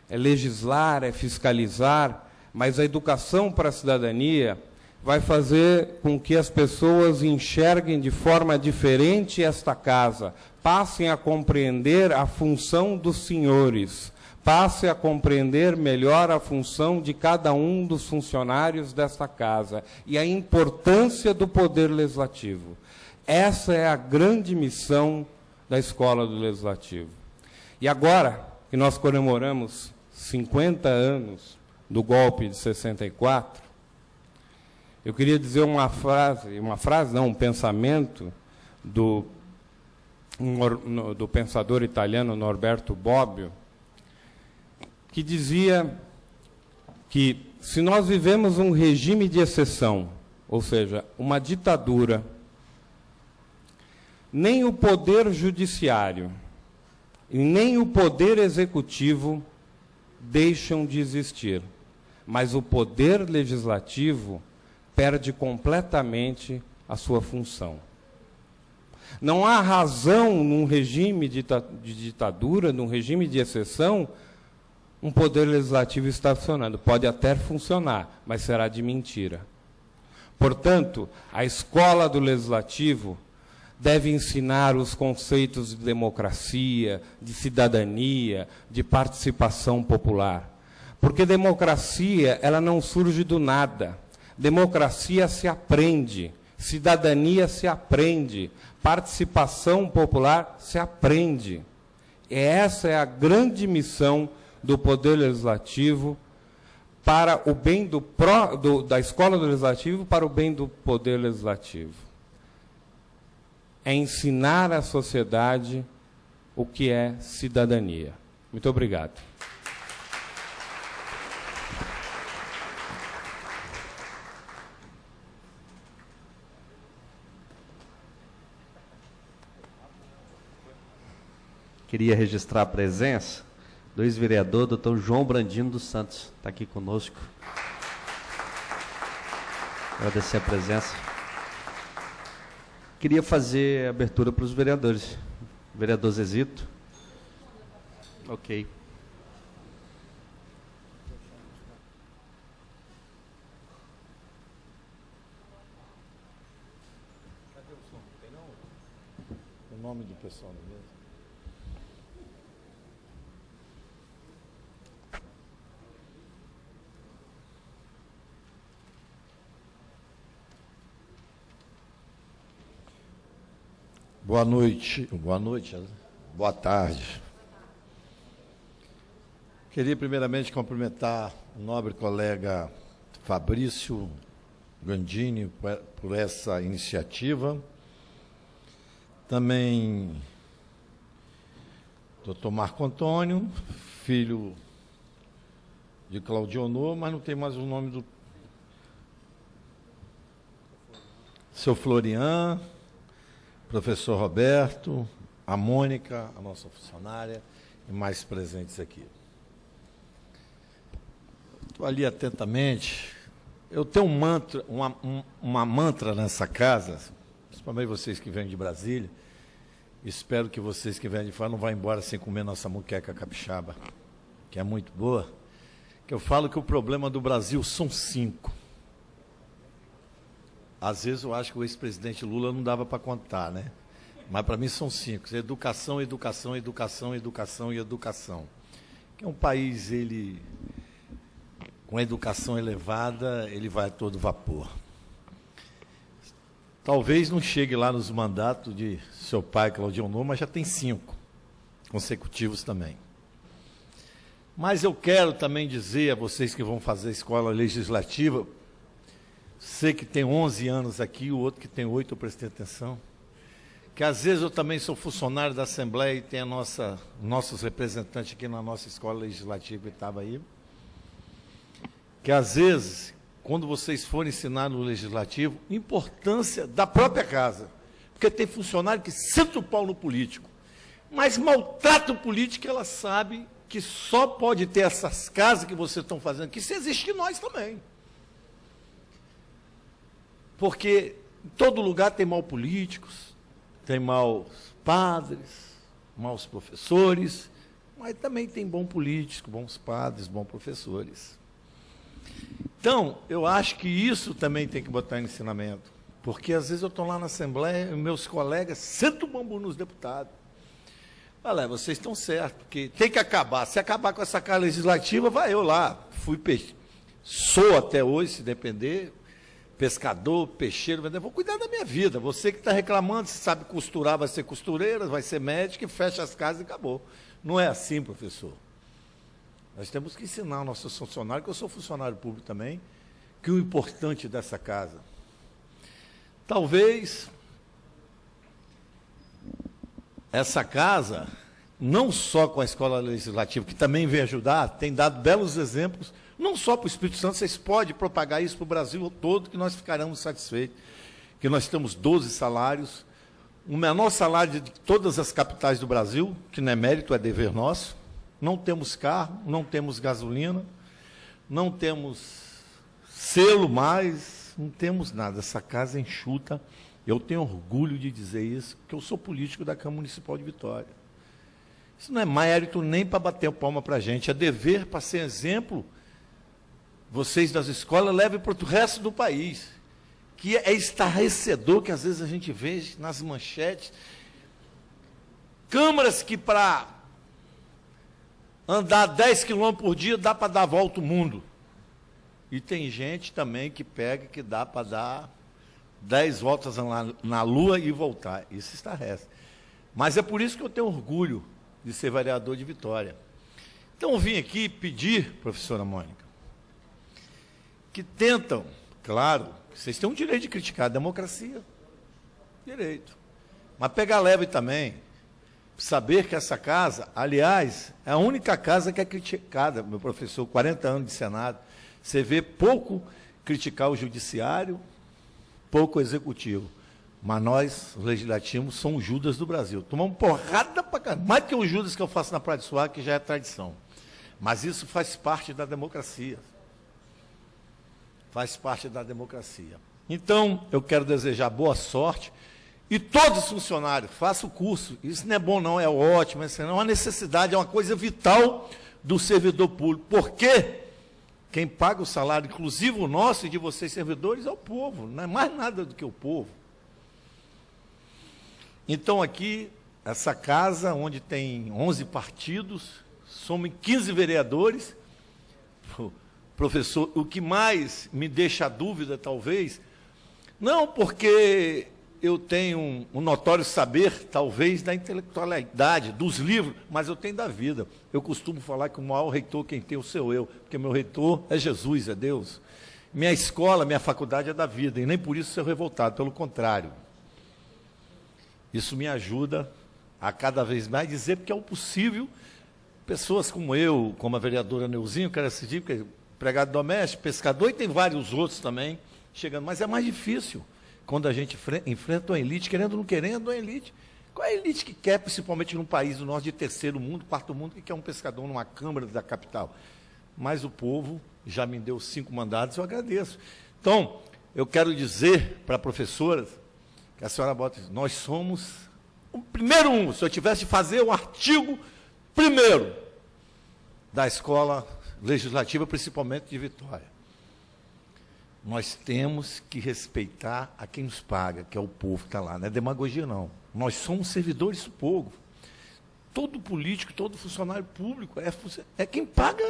é legislar, é fiscalizar, mas a educação para a cidadania vai fazer com que as pessoas enxerguem de forma diferente esta casa, passem a compreender a função dos senhores, passem a compreender melhor a função de cada um dos funcionários desta casa e a importância do Poder Legislativo. Essa é a grande missão da Escola do Legislativo. E agora que nós comemoramos 50 anos do golpe de 64, eu queria dizer um pensamento do pensador italiano Norberto Bobbio, que dizia que se nós vivemos um regime de exceção, ou seja, uma ditadura, nem o poder judiciário e nem o poder executivo deixam de existir, mas o poder legislativo perde completamente a sua função. Não há razão num regime de ditadura, num regime de exceção, um poder legislativo estar funcionando. Pode até funcionar, mas será de mentira. Portanto, a escola do legislativo deve ensinar os conceitos de democracia, de cidadania, de participação popular. Porque democracia, ela não surge do nada. Democracia se aprende, cidadania se aprende, participação popular se aprende. E essa é a grande missão do Poder Legislativo para o bem da Escola do Legislativo, para o bem do Poder Legislativo. É ensinar à sociedade o que é cidadania. Muito obrigado. Queria registrar a presença do ex-vereador, doutor João Brandino dos Santos, está aqui conosco. Agradecer a presença. Queria fazer a abertura para os vereadores. Vereador Zezito. Ok. Cadê o som? Tem não? O nome do pessoal da mesa. Boa noite, boa tarde. Queria primeiramente cumprimentar o nobre colega Fabrício Gandini por essa iniciativa. Também Dr. Marco Antônio, filho de Claudionor, mas não tem mais o nome do seu Florian, professor Roberto, a Mônica, a nossa funcionária, e mais presentes aqui. Estou ali atentamente. Eu tenho um mantra, uma mantra nessa casa, principalmente vocês que vêm de Brasília. Espero que vocês que vêm de fora não vão embora sem comer nossa muqueca capixaba, que é muito boa. Que eu falo que o problema do Brasil são 5. Às vezes eu acho que o ex-presidente Lula não dava para contar, né? Mas para mim são 5. Educação, educação, educação, educação e educação. Que é um país, ele, com a educação elevada, ele vai a todo vapor. Talvez não chegue lá nos mandatos de seu pai, Claudionor, mas já tem 5 consecutivos também. Mas eu quero também dizer a vocês que vão fazer a escola legislativa, você que tem 11 anos aqui, o outro que tem 8, eu prestei atenção, que às vezes eu também sou funcionário da Assembleia e tem nossos representantes aqui na nossa escola legislativa Itabaí, que às vezes, quando vocês forem ensinar no legislativo, importância da própria casa, porque tem funcionário que senta o pau no político, mas maltrata o político, ela sabe que só pode ter essas casas que vocês estão fazendo, que se existe nós também. Porque em todo lugar tem maus políticos, tem maus padres, maus professores, mas também tem bons políticos, bons padres, bons professores. Então, eu acho que isso também tem que botar em ensinamento, porque às vezes eu estou lá na Assembleia e meus colegas sentam o bambu nos deputados. Olha, vocês estão certos, porque tem que acabar. Se acabar com essa casa legislativa, vai eu lá. Sou até hoje, se depender, pescador, peixeiro, vendedor, vou cuidar da minha vida. Você que está reclamando, se sabe costurar, vai ser costureira, vai ser médico, e fecha as casas e acabou. Não é assim, professor. Nós temos que ensinar aos nossos funcionários, que eu sou funcionário público também, que o importante dessa casa, talvez essa casa, não só com a Escola Legislativa, que também vem ajudar, tem dado belos exemplos, não só para o Espírito Santo, vocês podem propagar isso para o Brasil todo, que nós ficaremos satisfeitos, que nós temos 12 salários, o menor salário de todas as capitais do Brasil, que não é mérito, é dever nosso, não temos carro, não temos gasolina, não temos selo mais, não temos nada, essa casa é enxuta, eu tenho orgulho de dizer isso, porque eu sou político da Câmara Municipal de Vitória. Isso não é mérito nem para bater palma para a gente, é dever para ser exemplo. Vocês das escolas levem para o resto do país, que é estarrecedor que às vezes a gente vê nas manchetes, câmaras que para andar 10 quilômetros por dia dá para dar a volta ao mundo. E tem gente também que pega que dá para dar 10 voltas na Lua e voltar. Isso estarrece. Mas é por isso que eu tenho orgulho de ser vereador de Vitória. Então eu vim aqui pedir, professora Mônica, que tentam, claro, vocês têm o direito de criticar a democracia, direito, mas pegar leve também, saber que essa casa, aliás, é a única casa que é criticada, meu professor, 40 anos de Senado, você vê pouco criticar o judiciário, pouco o executivo, mas nós, os legislativos, somos Judas do Brasil, tomamos porrada para cá, mais que o Judas que eu faço na Praia de Suá, que já é tradição, mas isso faz parte da democracia. Faz parte da democracia. Então, eu quero desejar boa sorte e todos os funcionários, façam o curso. Isso não é bom não, é ótimo, isso não é uma necessidade, é uma coisa vital do servidor público. Porque quem paga o salário, inclusive o nosso e de vocês servidores, é o povo, não é mais nada do que o povo. Então, aqui, essa casa, onde tem 11 partidos, somos 15 vereadores. Professor, o que mais me deixa dúvida, talvez, não porque eu tenho um notório saber, talvez, da intelectualidade, dos livros, mas eu tenho da vida. Eu costumo falar que o maior reitor quem tem o seu eu, porque meu reitor é Jesus, é Deus. Minha escola, minha faculdade é da vida, e nem por isso ser revoltado, pelo contrário. Isso me ajuda a cada vez mais dizer, porque é o possível, pessoas como eu, como a vereadora Neuzinho, quero decidir, porque empregado doméstico, pescador, e tem vários outros também chegando, mas é mais difícil quando a gente enfrenta uma elite, querendo ou não querendo, uma elite. Qual é a elite que quer, principalmente num país do nosso de terceiro mundo, quarto mundo, que quer um pescador numa Câmara da capital? Mas o povo já me deu 5 mandatos, eu agradeço. Então, eu quero dizer para a professora, que a senhora bota, nós somos o primeiro se eu tivesse de fazer o artigo primeiro da escola legislativa, principalmente de Vitória. Nós temos que respeitar a quem nos paga, que é o povo que está lá, não é demagogia não. Nós somos servidores do povo. Todo político, todo funcionário público é quem paga.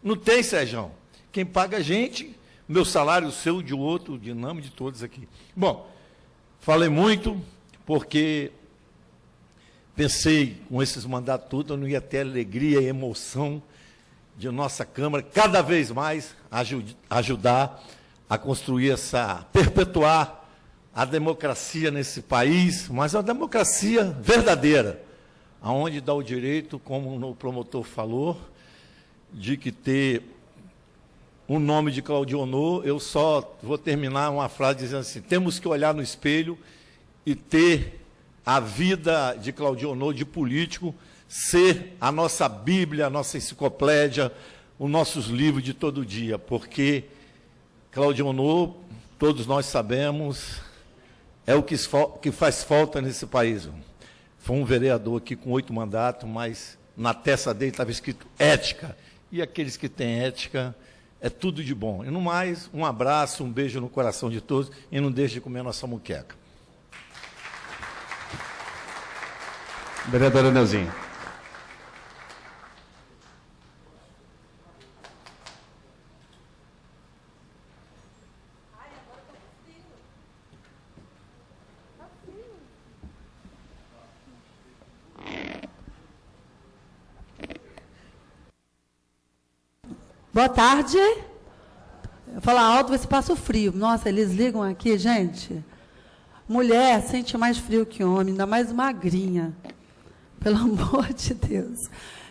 Não tem, Sérgio. Quem paga a gente, meu salário, o seu, de outro, o dinamo de todos aqui. Bom, falei muito, porque pensei com esses mandatos todos, eu não ia ter alegria e emoção de nossa Câmara, cada vez mais ajudar a construir perpetuar a democracia nesse país, mas uma democracia verdadeira, aonde dá o direito, como o promotor falou, de que ter o nome de Claudionor, eu só vou terminar uma frase dizendo assim, temos que olhar no espelho e ter a vida de Claudionor, de político, ser a nossa Bíblia, a nossa enciclopédia, os nossos livros de todo dia, porque Claudionor, todos nós sabemos, é o que faz falta nesse país. Foi um vereador aqui com 8 mandatos, mas na testa dele estava escrito ética, e aqueles que têm ética, é tudo de bom. E no mais, um abraço, um beijo no coração de todos, e não deixe de comer nossa muqueca. Vereadora Neuzinho. Boa tarde. Eu falo alto, vê se passa o frio. Nossa, eles ligam aqui, gente. Mulher sente mais frio que homem, ainda mais magrinha. Pelo amor de Deus.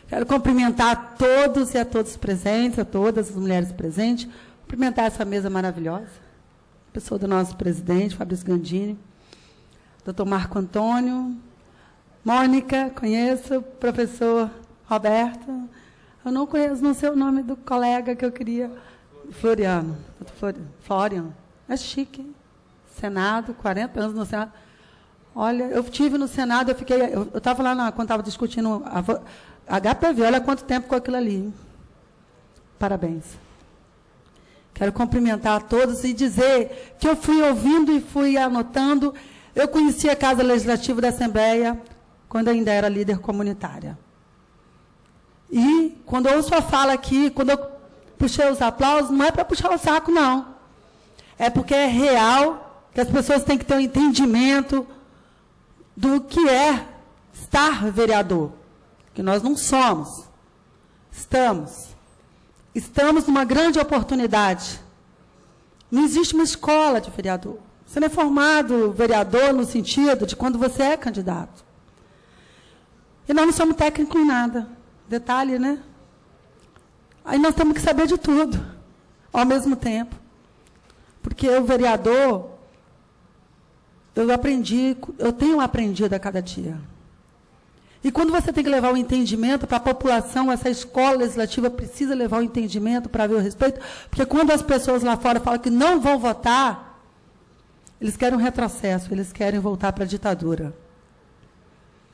Quero cumprimentar a todos e a todos presentes, a todas as mulheres presentes. Cumprimentar essa mesa maravilhosa. A pessoa do nosso presidente, Fabrício Gandini. Dr. Marco Antônio. Mônica, conheço. Professor Roberto. Eu não conheço, não sei o nome do colega que eu queria. Floriano. Floriano. É chique, hein? Senado, 40 anos no Senado. Olha, eu estive no Senado, eu estava lá quando estava discutindo a HPV, olha quanto tempo com aquilo ali. Hein? Parabéns. Quero cumprimentar a todos e dizer que eu fui ouvindo e fui anotando. Eu conheci a Casa Legislativa da Assembleia quando ainda era líder comunitária. E quando eu ouço a fala aqui, quando eu puxei os aplausos, não é para puxar o saco, não. É porque é real, que as pessoas têm que ter um entendimento do que é estar vereador. Que nós não somos. Estamos numa grande oportunidade. Não existe uma escola de vereador. Você não é formado vereador no sentido de quando você é candidato. E nós não somos técnicos em nada. Detalhe, né? Aí nós temos que saber de tudo, ao mesmo tempo. Porque o vereador, eu tenho aprendido a cada dia. E quando você tem que levar o entendimento para a população, essa escola legislativa precisa levar o entendimento para ver o respeito, porque quando as pessoas lá fora falam que não vão votar, eles querem um retrocesso, eles querem voltar para a ditadura.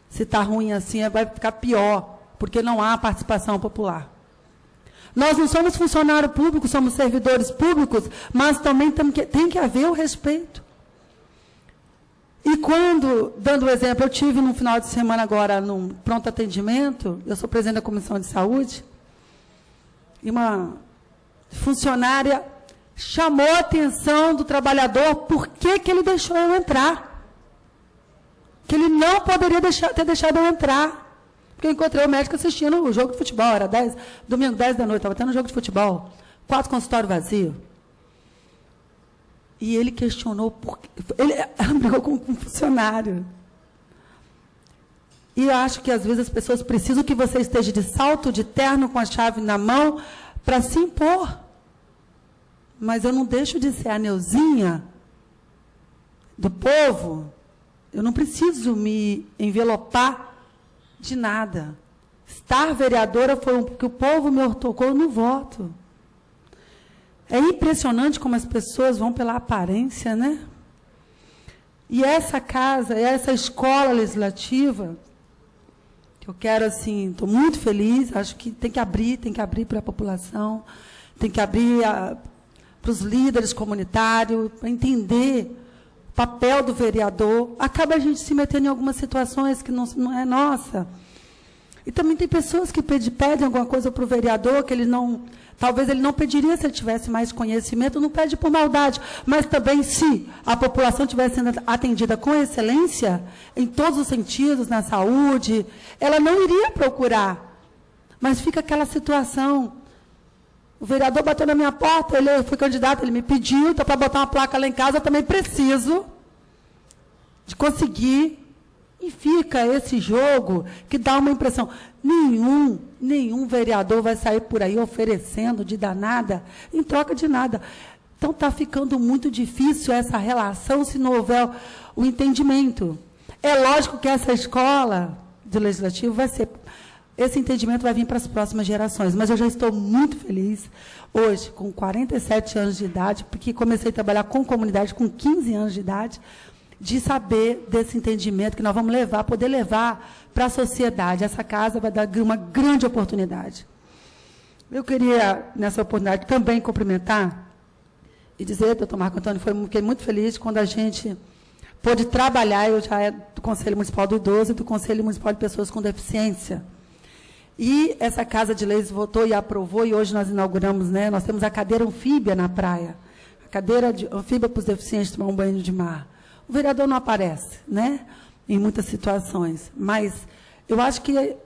Se está ruim assim, vai ficar pior, porque não há participação popular. Nós não somos funcionários públicos, somos servidores públicos, mas também tem que haver o respeito. E quando, dando o exemplo, eu tive no final de semana agora, num pronto atendimento, eu sou presidente da Comissão de Saúde, e uma funcionária chamou a atenção do trabalhador por que ele deixou eu entrar. Que ele não poderia ter deixado eu entrar. Porque eu encontrei o médico assistindo o jogo de futebol, era domingo, 10 da noite, estava tendo um jogo de futebol, 4 consultórios vazios. E ele questionou por quê. Ela brigou com um funcionário. E eu acho que, às vezes, as pessoas precisam que você esteja de salto, de terno, com a chave na mão, para se impor. Mas eu não deixo de ser a Neuzinha do povo. Eu não preciso me envelopar de nada. Estar vereadora foi porque o povo me tocou no voto. É impressionante como as pessoas vão pela aparência, né? E essa casa, essa escola legislativa, que eu quero, assim, estou muito feliz, acho que tem que abrir para a população, tem que abrir para os líderes comunitários, para entender o papel do vereador. Acaba a gente se metendo em algumas situações que não é nossa. E também tem pessoas que pedem alguma coisa para o vereador, que ele não... Talvez ele não pediria se ele tivesse mais conhecimento, não pede por maldade, mas também se a população estivesse sendo atendida com excelência, em todos os sentidos, na saúde, ela não iria procurar. Mas fica aquela situação. O vereador bateu na minha porta, eu fui candidato, ele me pediu, então para botar uma placa lá em casa, eu também preciso de conseguir. E fica esse jogo que dá uma impressão. Nenhum vereador vai sair por aí oferecendo de dar nada em troca de nada. Então está ficando muito difícil essa relação se não houver o entendimento. É lógico que essa escola de legislativo vai ser... Esse entendimento vai vir para as próximas gerações, mas eu já estou muito feliz hoje, com 47 anos de idade, porque comecei a trabalhar com comunidade com 15 anos de idade, de saber desse entendimento que nós vamos poder levar para a sociedade. Essa casa vai dar uma grande oportunidade. Eu queria, nessa oportunidade, também cumprimentar e dizer, doutor Marco Antônio, fiquei muito feliz quando a gente pôde trabalhar, eu já é do Conselho Municipal do Idoso e do Conselho Municipal de Pessoas com Deficiência. E essa Casa de Leis votou e aprovou, e hoje nós inauguramos, né, nós temos a cadeira anfíbia na praia, a cadeira anfíbia para os deficientes tomar um banho de mar. O vereador não aparece, né, em muitas situações, mas eu acho que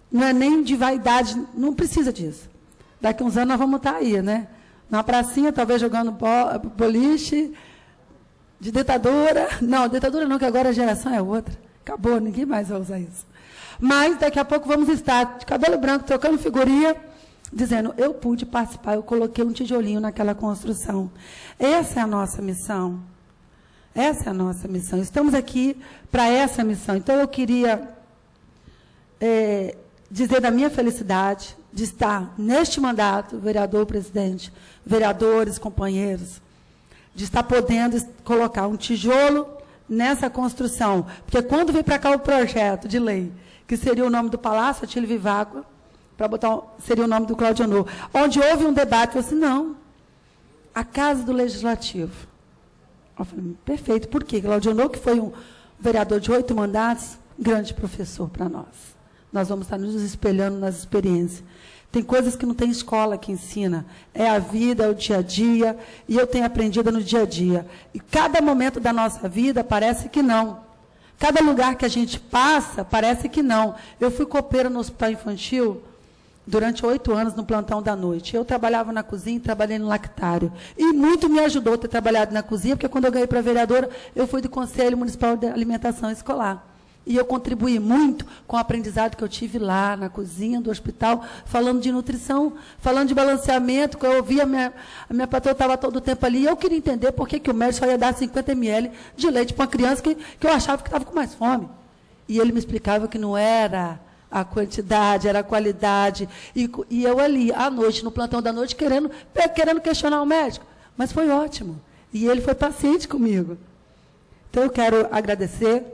não é nem de vaidade, não precisa disso. Daqui uns anos nós vamos estar aí, né? Na pracinha, talvez jogando boliche, de ditadura. Não, ditadura não, que agora a geração é outra. Acabou, ninguém mais vai usar isso. Mas daqui a pouco vamos estar de cabelo branco, trocando figurinha, dizendo, eu pude participar, eu coloquei um tijolinho naquela construção. Essa é a nossa missão. Essa é a nossa missão. Estamos aqui para essa missão. Então, eu queria dizer da minha felicidade de estar neste mandato, vereador, presidente, vereadores, companheiros, de estar podendo colocar um tijolo nessa construção. Porque quando veio para cá o projeto de lei, que seria o nome do Palácio Atílio Viváqua, para botar, seria o nome do Claudionor, onde houve um debate, eu disse, não, a Casa do Legislativo. Eu falei, perfeito, por quê? Claudionor, que foi um vereador de 8 mandatos, grande professor para nós. Nós vamos estar nos espelhando nas experiências. Tem coisas que não tem escola que ensina. É a vida, é o dia a dia, e eu tenho aprendido no dia a dia. E cada momento da nossa vida parece que não. Cada lugar que a gente passa, parece que não. Eu fui copeira no hospital infantil durante 8 anos no plantão da noite. Eu trabalhava na cozinha, trabalhei no lactário. E muito me ajudou ter trabalhado na cozinha, porque quando eu ganhei para vereadora, eu fui do Conselho Municipal de Alimentação Escolar. E eu contribuí muito com o aprendizado que eu tive lá, na cozinha do hospital, falando de nutrição, falando de balanceamento, que eu ouvia, a minha patroa estava todo o tempo ali, e eu queria entender por que o médico só ia dar 50 ml de leite para uma criança que eu achava que estava com mais fome. E ele me explicava que não era a quantidade, era a qualidade. E eu ali, à noite, no plantão da noite, querendo questionar o médico. Mas foi ótimo. E ele foi paciente comigo. Então, eu quero agradecer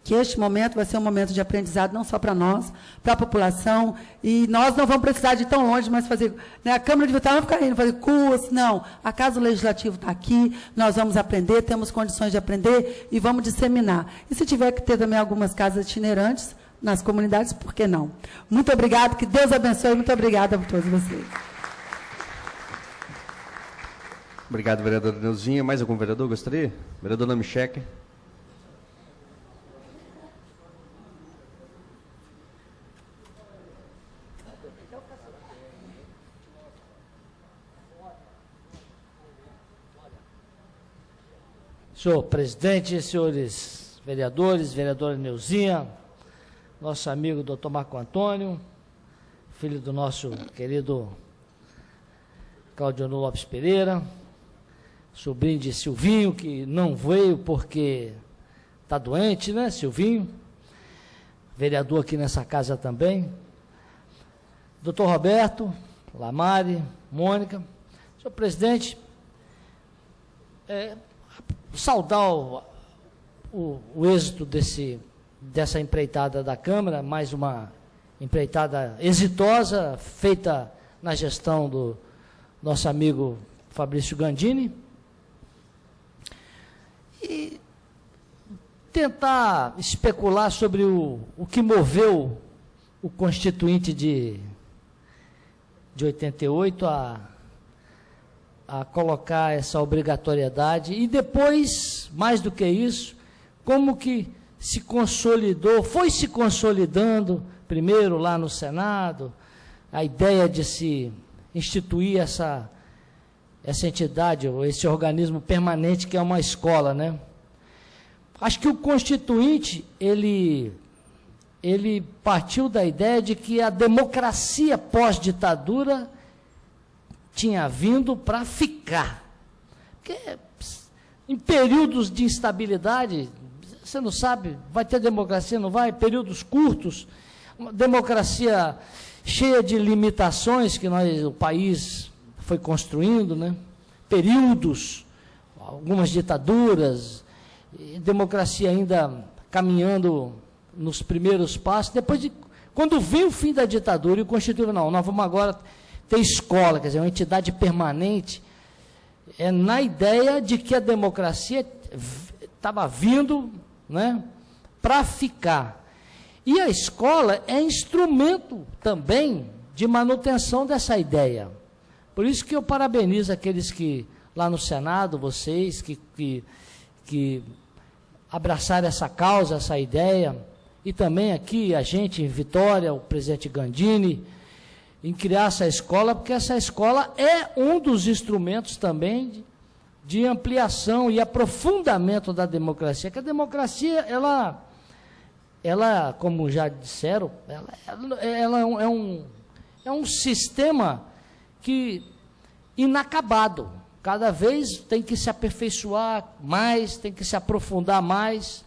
que este momento vai ser um momento de aprendizado, não só para nós, para a população, e nós não vamos precisar de ir tão longe, mas fazer, né, a Câmara de Vitória não ficar indo fazer curso, não. A Casa do Legislativo está aqui, nós vamos aprender, temos condições de aprender e vamos disseminar. E se tiver que ter também algumas casas itinerantes nas comunidades, por que não? Muito obrigado, que Deus abençoe, muito obrigada a todos vocês. Obrigado, vereadora Neuzinha. Mais algum vereador gostaria? Vereadora Micheque. Senhor presidente, senhores vereadores, vereadora Neuzinha, nosso amigo doutor Marco Antônio, filho do nosso querido Claudionor Lopes Pereira, sobrinho de Silvinho, que não veio porque está doente, né, Silvinho? Vereador aqui nessa casa também. Doutor Roberto, Lamari, Mônica. Senhor presidente, saudar o êxito dessa empreitada da Câmara, mais uma empreitada exitosa, feita na gestão do nosso amigo Fabrício Gandini, e tentar especular sobre o que moveu o Constituinte de 88 a colocar essa obrigatoriedade, e depois, mais do que isso, como que se consolidou, foi se consolidando, primeiro lá no Senado, a ideia de se instituir essa entidade, ou esse organismo permanente que é uma escola, né? Acho que o Constituinte, ele partiu da ideia de que a democracia pós-ditadura tinha vindo para ficar. Porque em períodos de instabilidade, você não sabe, vai ter democracia, não vai? Períodos curtos, uma democracia cheia de limitações que o país foi construindo, né? Períodos, algumas ditaduras, democracia ainda caminhando nos primeiros passos. Depois quando vem o fim da ditadura e o Constituinte, não, nós vamos agora ter escola, quer dizer, uma entidade permanente, na ideia de que a democracia estava vindo, né, para ficar. E a escola é instrumento também de manutenção dessa ideia. Por isso que eu parabenizo aqueles que, lá no Senado, vocês, que abraçaram essa causa, essa ideia, e também aqui a gente em Vitória, o presidente Gandini, em criar essa escola, porque essa escola é um dos instrumentos também de ampliação e aprofundamento da democracia. Que a democracia, ela como já disseram, ela é um sistema inacabado. Cada vez tem que se aperfeiçoar mais, tem que se aprofundar mais.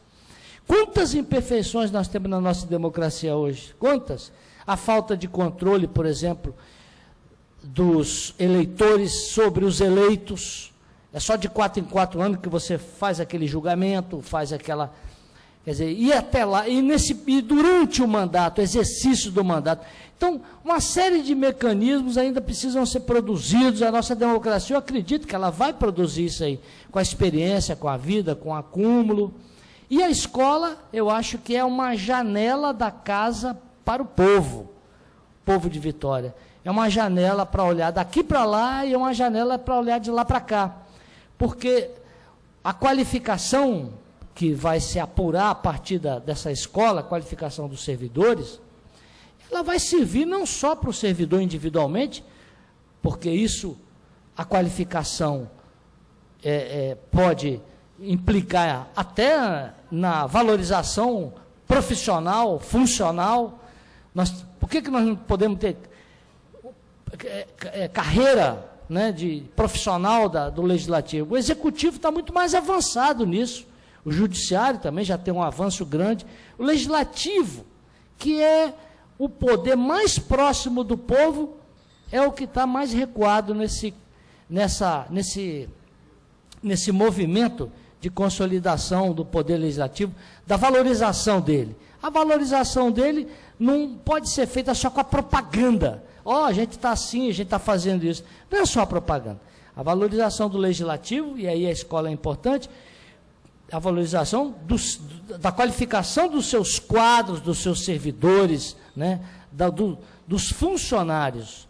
Quantas imperfeições nós temos na nossa democracia hoje? Quantas? A falta de controle, por exemplo, dos eleitores sobre os eleitos. É só de 4 em 4 anos que você faz aquele julgamento, faz aquela... Quer dizer, e até lá, e durante o mandato, exercício do mandato. Então, uma série de mecanismos ainda precisam ser produzidos. A nossa democracia, eu acredito que ela vai produzir isso aí, com a experiência, com a vida, com o acúmulo. E a escola, eu acho que é uma janela da casa para o povo de Vitória. É uma janela para olhar daqui para lá e é uma janela para olhar de lá para cá. Porque a qualificação que vai se apurar a partir dessa escola, a qualificação dos servidores, ela vai servir não só para o servidor individualmente, porque isso, a qualificação pode implicar até na valorização profissional, funcional. Por que nós não podemos ter carreira, né, de profissional do legislativo? O executivo está muito mais avançado nisso. O judiciário também já tem um avanço grande. O legislativo, que é o poder mais próximo do povo, é o que está mais recuado nesse movimento de consolidação do poder legislativo, da valorização dele. A valorização dele não pode ser feita só com a propaganda. A gente está assim, a gente está fazendo isso. Não é só a propaganda. A valorização do legislativo, e aí a escola é importante, a valorização da qualificação dos seus quadros, dos seus servidores, né, dos funcionários.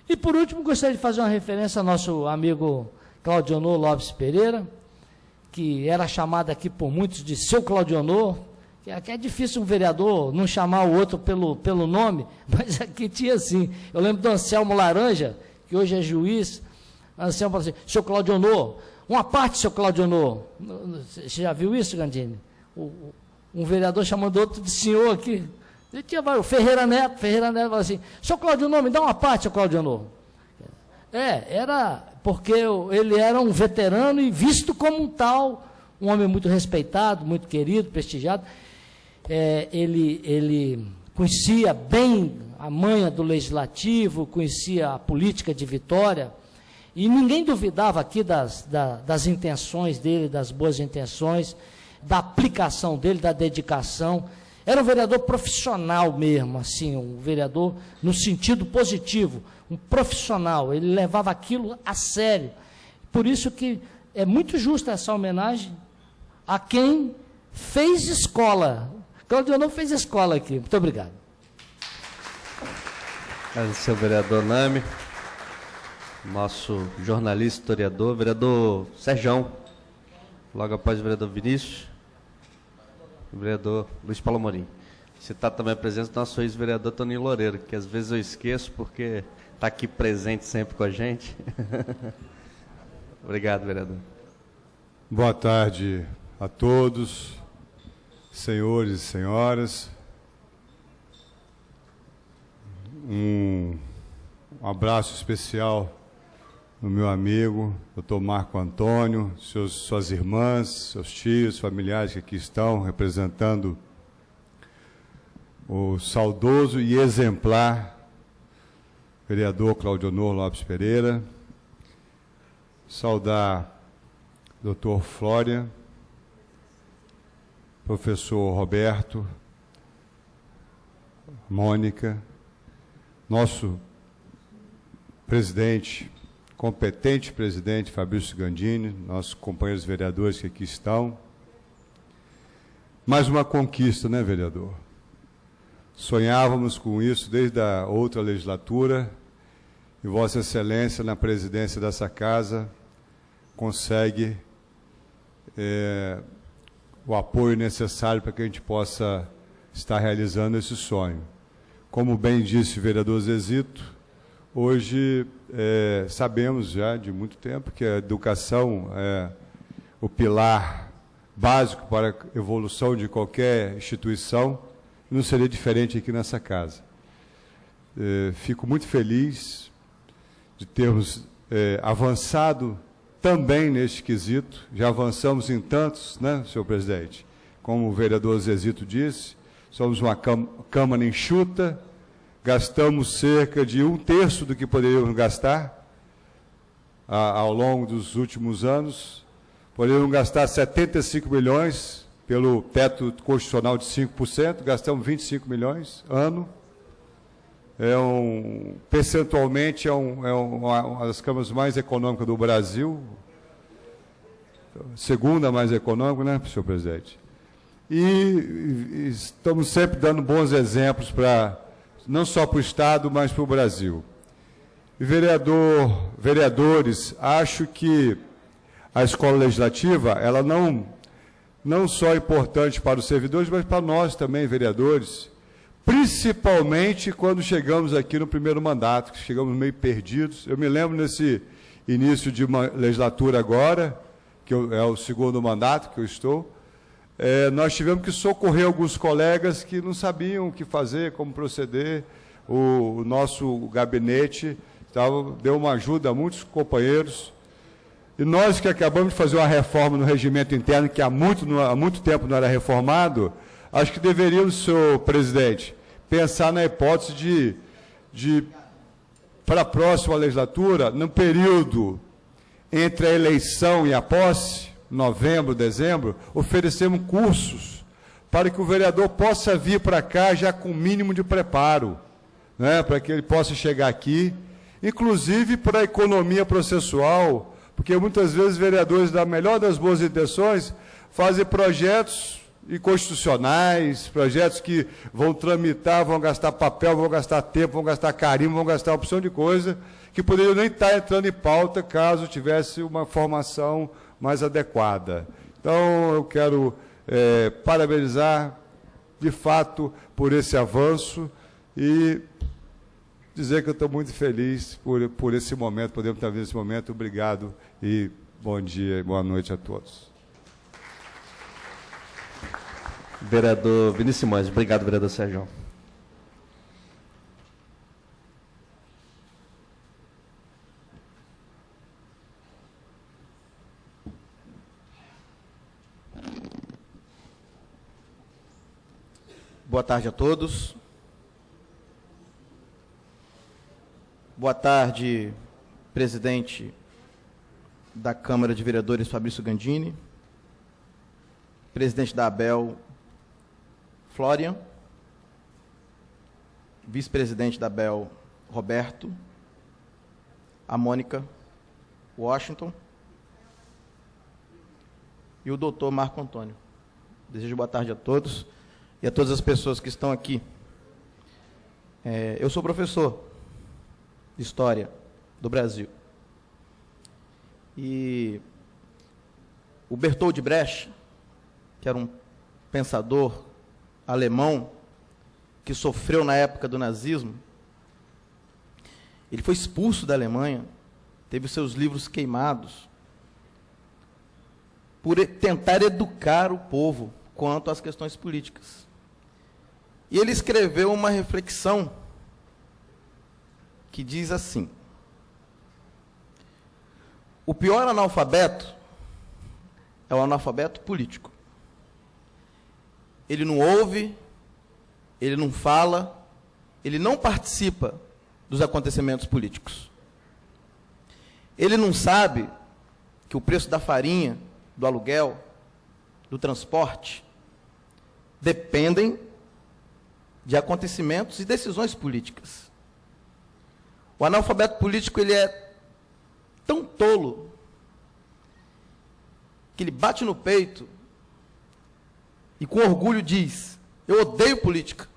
E, por último, gostaria de fazer uma referência ao nosso amigo Claudionor Lopes Pereira, que era chamado aqui por muitos de seu Claudionor, que é difícil um vereador não chamar o outro pelo nome, mas aqui tinha assim. Eu lembro do Anselmo Laranja, que hoje é juiz. Anselmo falou assim: seu Claudionor, uma parte, seu Claudionor. Você já viu isso, Gandini? Um vereador chamando outro de senhor aqui. O Ferreira Neto falou assim: seu Claudionor, me dá uma parte, seu Claudionor. Era porque ele era um veterano e visto como um tal, um homem muito respeitado, muito querido, prestigiado. Ele conhecia bem a manha do legislativo, conhecia a política de Vitória, e ninguém duvidava aqui das intenções dele, das boas intenções, da aplicação dele, da dedicação. Era um vereador profissional mesmo, assim, um vereador no sentido positivo, um profissional. Ele levava aquilo a sério. Por isso que é muito justa essa homenagem a quem fez escola. Claudionor fez escola aqui. Muito obrigado. Agradecer ao vereador Nami, nosso jornalista, historiador, vereador Serjão, logo após o vereador Vinícius, o vereador Luiz Paulo Amorim. Citar também a presença do nosso ex-vereador Toninho Loureiro, que às vezes eu esqueço porque está aqui presente sempre com a gente. Obrigado, vereador. Boa tarde a todos, senhores e senhoras. Um abraço especial no meu amigo, doutor Marco Antônio, suas irmãs, seus tios, familiares que aqui estão, representando o saudoso e exemplar vereador Claudionor Lopes Pereira. Saudar doutor Flória, professor Roberto, Mônica, nosso presidente, competente presidente Fabrício Gandini, nossos companheiros vereadores que aqui estão. Mais uma conquista, né, vereador? Sonhávamos com isso desde a outra legislatura, e Vossa Excelência, na presidência dessa casa, consegue o apoio necessário para que a gente possa estar realizando esse sonho. Como bem disse o vereador Zezito, hoje sabemos já de muito tempo que a educação é o pilar básico para a evolução de qualquer instituição, não seria diferente aqui nessa casa. Fico muito feliz de termos avançado também neste quesito, já avançamos em tantos, né, senhor presidente? Como o vereador Zezito disse, somos uma Câmara enxuta, gastamos cerca de 1/3 do que poderíamos gastar ao longo dos últimos anos. Poderíamos gastar 75 milhões pelo teto constitucional de 5%, gastamos 25 milhões ano. Percentualmente, é uma das câmaras mais econômicas do Brasil, segunda mais econômica, né, senhor presidente? E estamos sempre dando bons exemplos não só para o Estado, mas para o Brasil. E vereadores, acho que a escola legislativa, ela não só é importante para os servidores, mas para nós também, vereadores, principalmente quando chegamos aqui no primeiro mandato, que chegamos meio perdidos. Eu me lembro nesse início de uma legislatura agora, que é o segundo mandato que eu estou, nós tivemos que socorrer alguns colegas que não sabiam o que fazer, como proceder. O nosso gabinete deu uma ajuda a muitos companheiros. E nós que acabamos de fazer uma reforma no regimento interno, que há muito tempo não era reformado, acho que deveríamos, senhor presidente, pensar na hipótese de para a próxima legislatura, no período entre a eleição e a posse, novembro, dezembro, oferecemos cursos para que o vereador possa vir para cá já com o mínimo de preparo, né, para que ele possa chegar aqui, inclusive para a economia processual, porque muitas vezes vereadores, da melhor das boas intenções, fazem projetos inconstitucionais, projetos que vão tramitar, vão gastar papel, vão gastar tempo, vão gastar carimbo, vão gastar uma opção de coisa, que poderiam nem estar entrando em pauta caso tivesse uma formação mais adequada. Então, eu quero parabenizar, de fato, por esse avanço e dizer que eu estou muito feliz por esse momento, podemos estar vendo esse momento. Obrigado e bom dia e boa noite a todos. Vereador Vinícius Simões. Obrigado, vereador Sérgio. Boa tarde a todos. Boa tarde, presidente da Câmara de Vereadores, Fabrício Gandini, presidente da ABEL, Florian, vice-presidente da ABEL, Roberto, a Mônica, Washington, e o doutor Marco Antônio. Desejo boa tarde a todos e a todas as pessoas que estão aqui. Eu sou professor de História do Brasil. E o Bertold Brecht, que era um pensador alemão que sofreu na época do nazismo, ele foi expulso da Alemanha, teve seus livros queimados, por tentar educar o povo quanto às questões políticas. E ele escreveu uma reflexão que diz assim: o pior analfabeto é o analfabeto político. Ele não ouve, ele não fala, ele não participa dos acontecimentos políticos. Ele não sabe que o preço da farinha, do aluguel, do transporte, dependem de acontecimentos e decisões políticas. O analfabeto político, ele é tão tolo que ele bate no peito e com orgulho diz: eu odeio política.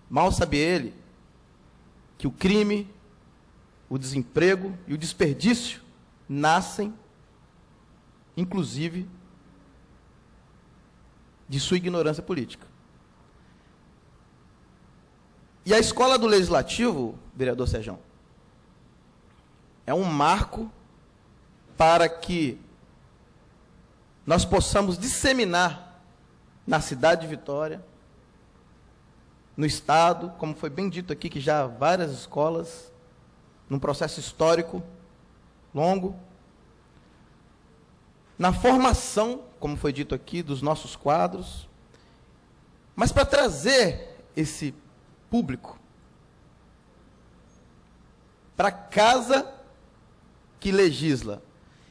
Mal sabe ele que o crime, o desemprego e o desperdício nascem, inclusive, de sua ignorância política. E a escola do Legislativo vereador Serjão. É um marco para que nós possamos disseminar na cidade de Vitória, no Estado, como foi bem dito aqui, que já há várias escolas, num processo histórico longo, na formação, como foi dito aqui, dos nossos quadros, mas para trazer esse público para a casa que legisla,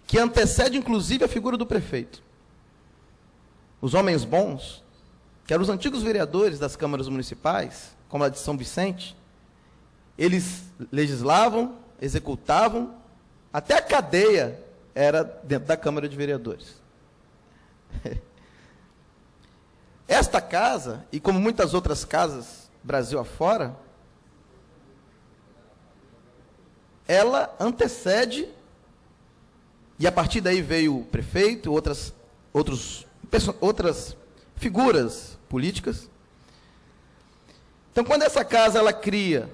que antecede, inclusive, a figura do prefeito. Os homens bons, que eram os antigos vereadores das câmaras municipais, como a de São Vicente, eles legislavam, executavam, até a cadeia era dentro da Câmara de Vereadores. Esta casa, e como muitas outras casas Brasil afora, ela antecede, e a partir daí veio o prefeito, outras figuras políticas. Então, quando essa casa ela cria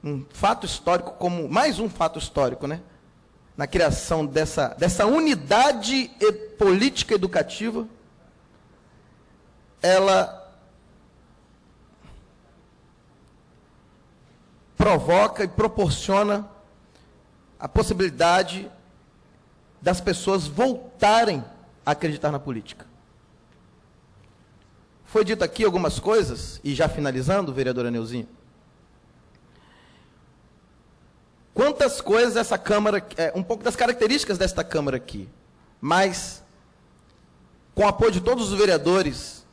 um fato histórico, como mais um fato histórico, né, na criação dessa unidade política educativa, ela provoca e proporciona a possibilidade das pessoas voltarem a acreditar na política. Foi dito aqui algumas coisas, e já finalizando, vereadora Neuzinha, quantas coisas essa Câmara, um pouco das características desta Câmara aqui, mas, com o apoio de todos os vereadores,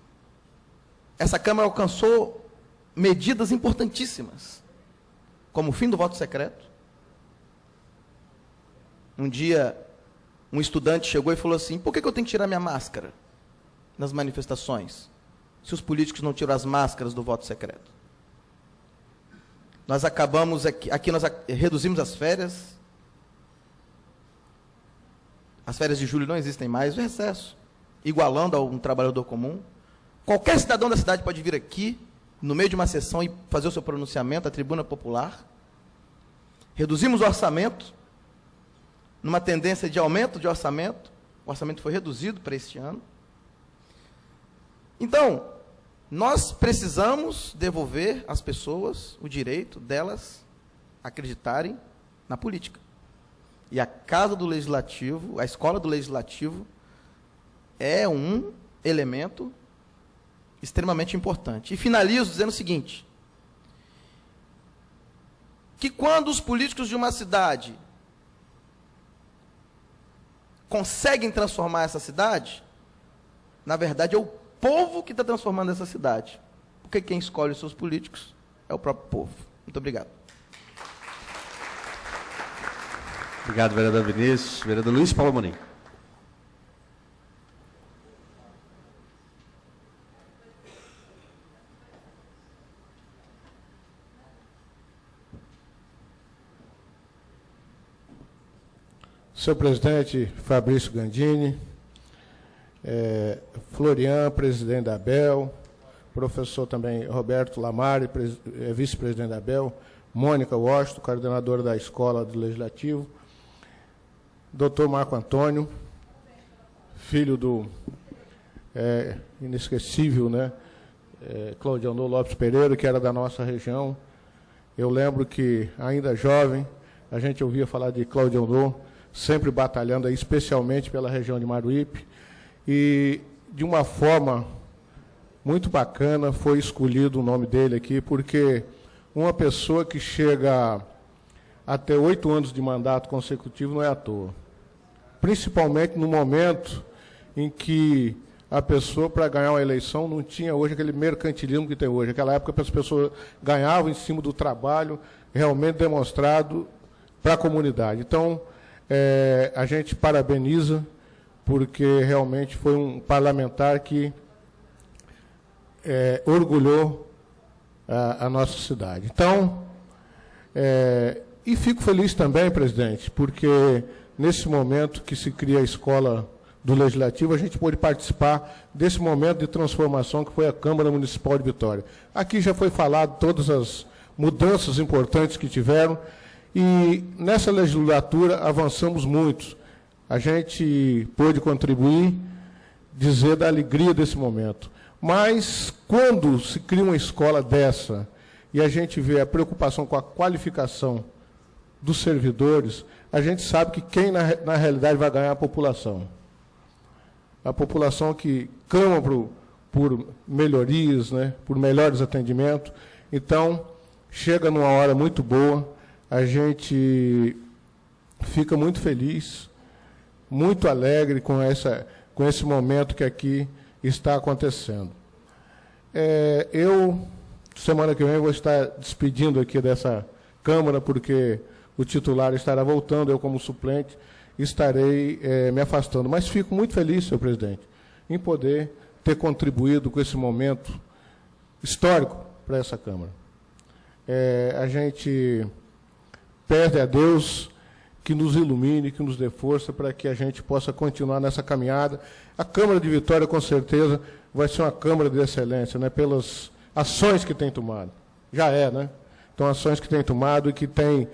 essa Câmara alcançou medidas importantíssimas, como o fim do voto secreto. Um dia, um estudante chegou e falou assim: por que eu tenho que tirar minha máscara nas manifestações, se os políticos não tiram as máscaras do voto secreto? Nós acabamos, aqui nós reduzimos as férias de julho não existem mais, o recesso, igualando a um trabalhador comum. Qualquer cidadão da cidade pode vir aqui, no meio de uma sessão, e fazer o seu pronunciamento, a tribuna popular. Reduzimos o orçamento, numa tendência de aumento de orçamento, o orçamento foi reduzido para este ano. Então, nós precisamos devolver às pessoas o direito delas acreditarem na política. E a Casa do Legislativo, a Escola do Legislativo, é um elemento extremamente importante. E finalizo dizendo o seguinte: que quando os políticos de uma cidade conseguem transformar essa cidade, na verdade é o povo que está transformando essa cidade. Porque quem escolhe os seus políticos é o próprio povo. Muito obrigado. Obrigado, vereador Vinícius. Vereador Luiz Paulo Amorim. Senhor presidente Fabrício Gandini, Florian, presidente da ABEL, professor também Roberto Lamari, vice-presidente da ABEL, Mônica Washington, coordenadora da Escola do Legislativo, doutor Marco Antônio, filho do inesquecível, né, Claudiano Lopes Pereira, que era da nossa região. Eu lembro que, ainda jovem, a gente ouvia falar de Claudiano, sempre batalhando aí, especialmente pela região de Maruípe, e de uma forma muito bacana foi escolhido o nome dele aqui, porque uma pessoa que chega a ter 8 anos de mandato consecutivo não é à toa. Principalmente no momento em que a pessoa, para ganhar uma eleição, não tinha hoje aquele mercantilismo que tem hoje. Naquela época, as pessoas ganhavam em cima do trabalho realmente demonstrado para a comunidade. Então, a gente parabeniza, porque realmente foi um parlamentar que orgulhou a nossa cidade. Então, e fico feliz também, presidente, porque nesse momento que se cria a Escola do Legislativo, a gente pôde participar desse momento de transformação que foi a Câmara Municipal de Vitória. Aqui já foi falado todas as mudanças importantes que tiveram, e nessa legislatura avançamos muito. A gente pôde contribuir, dizer da alegria desse momento. Mas, quando se cria uma escola dessa, e a gente vê a preocupação com a qualificação dos servidores, a gente sabe que quem, na realidade, vai ganhar é a população. A população que clama por melhorias, né, por melhores atendimentos. Então, chega numa hora muito boa, a gente fica muito feliz, muito alegre com esse momento que aqui está acontecendo. Eu, semana que vem, vou estar despedindo aqui dessa Câmara, porque o titular estará voltando, eu, como suplente, estarei me afastando. Mas fico muito feliz, senhor presidente, em poder ter contribuído com esse momento histórico para essa Câmara. A gente pede a Deus que nos ilumine, que nos dê força para que a gente possa continuar nessa caminhada. A Câmara de Vitória, com certeza, vai ser uma Câmara de excelência, né, pelas ações que tem tomado. Já né? Então, ações que tem tomado e que tem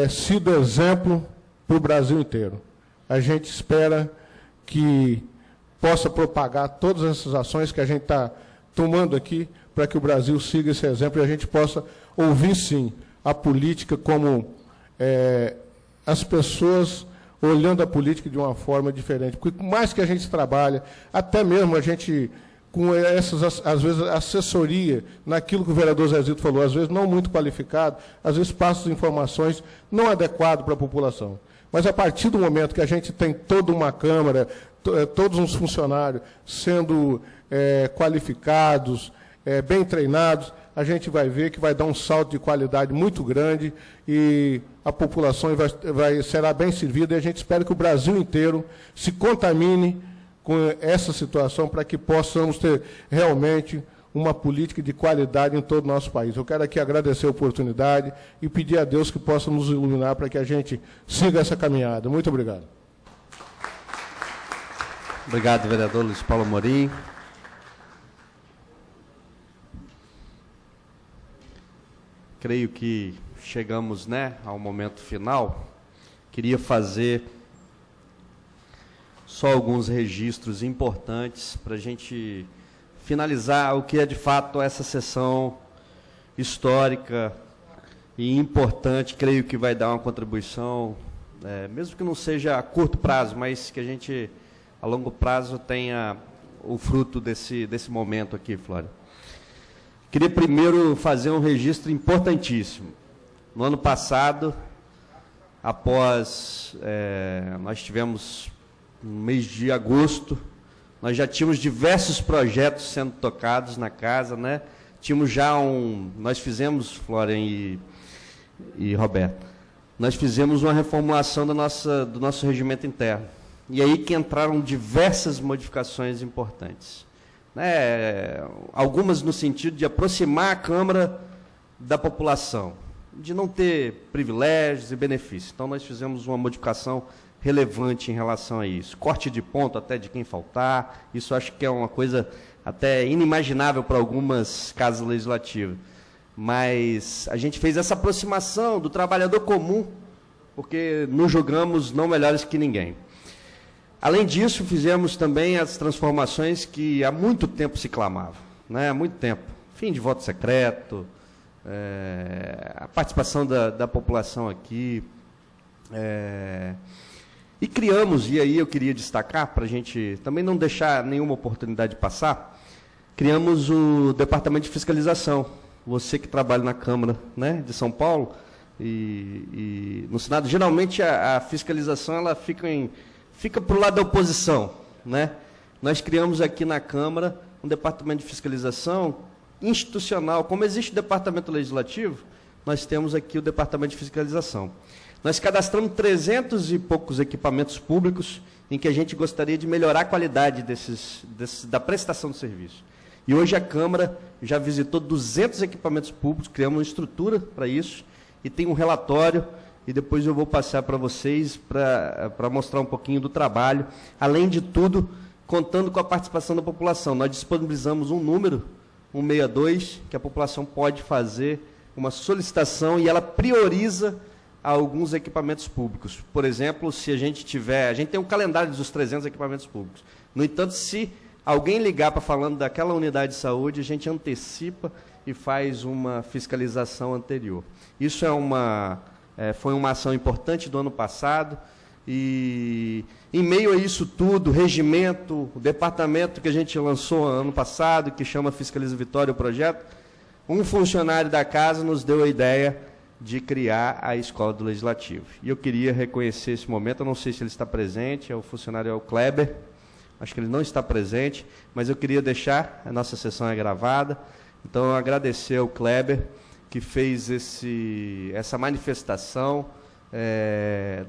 sido exemplo para o Brasil inteiro. A gente espera que possa propagar todas essas ações que a gente está tomando aqui, para que o Brasil siga esse exemplo e a gente possa ouvir, sim, a política como as pessoas olhando a política de uma forma diferente. Porque, por mais que a gente trabalhe, até mesmo a gente, com essas, às vezes, assessoria, naquilo que o vereador Zezito falou, às vezes não muito qualificado, às vezes passa informações não adequadas para a população. Mas, a partir do momento que a gente tem toda uma Câmara, todos os funcionários sendo qualificados, bem treinados, a gente vai ver que vai dar um salto de qualidade muito grande e a população será bem servida, e a gente espera que o Brasil inteiro se contamine com essa situação para que possamos ter realmente uma política de qualidade em todo o nosso país. Eu quero aqui agradecer a oportunidade e pedir a Deus que possa nos iluminar para que a gente siga essa caminhada. Muito obrigado. Obrigado, vereador Luiz Paulo Amorim. Creio que chegamos, ao momento final. Queria fazer só alguns registros importantes para a gente finalizar o que é de fato essa sessão histórica e importante. Creio que vai dar uma contribuição, mesmo que não seja a curto prazo, mas que a gente, a longo prazo, tenha o fruto desse momento aqui, Flória. Queria primeiro fazer um registro importantíssimo. No ano passado, após nós tivemos, no mês de agosto, nós já tínhamos diversos projetos sendo tocados na casa, Tínhamos já nós fizemos, Flória e Roberto, nós fizemos uma reformulação do nosso regimento interno. E aí que entraram diversas modificações importantes. Algumas no sentido de aproximar a Câmara da população, de não ter privilégios e benefícios. Então, nós fizemos uma modificação relevante em relação a isso. Corte de ponto até de quem faltar, isso acho que é uma coisa até inimaginável para algumas casas legislativas. Mas a gente fez essa aproximação do trabalhador comum, porque nos julgamos não melhores que ninguém. Além disso, fizemos também as transformações que há muito tempo se clamavam, há muito tempo. Fim de voto secreto, a participação da população aqui. E criamos, e aí eu queria destacar, para a gente também não deixar nenhuma oportunidade passar, criamos o Departamento de Fiscalização. Você que trabalha na Câmara de São Paulo e no Senado, geralmente a fiscalização ela fica para o lado da oposição, Nós criamos aqui na Câmara um departamento de fiscalização institucional. Como existe o departamento legislativo, nós temos aqui o departamento de fiscalização. Nós cadastramos 300 e poucos equipamentos públicos em que a gente gostaria de melhorar a qualidade da prestação de serviço. E hoje a Câmara já visitou 200 equipamentos públicos, criamos uma estrutura para isso, e tem um relatório, e depois eu vou passar para vocês para mostrar um pouquinho do trabalho. Além de tudo, contando com a participação da população. Nós disponibilizamos um número, 162, que a população pode fazer uma solicitação e ela prioriza alguns equipamentos públicos. Por exemplo, se a gente tem um calendário dos 300 equipamentos públicos. No entanto, se alguém ligar para falando daquela unidade de saúde, a gente antecipa e faz uma fiscalização anterior. Isso foi uma ação importante do ano passado, e em meio a isso tudo, o departamento que a gente lançou ano passado, que chama Fiscaliza Vitória, o projeto, um funcionário da casa nos deu a ideia de criar a Escola do Legislativo. E eu queria reconhecer esse momento, eu não sei se ele está presente, o funcionário é o Kleber, acho que ele não está presente, mas eu queria deixar, a nossa sessão é gravada, então agradecer ao Kleber, que fez essa manifestação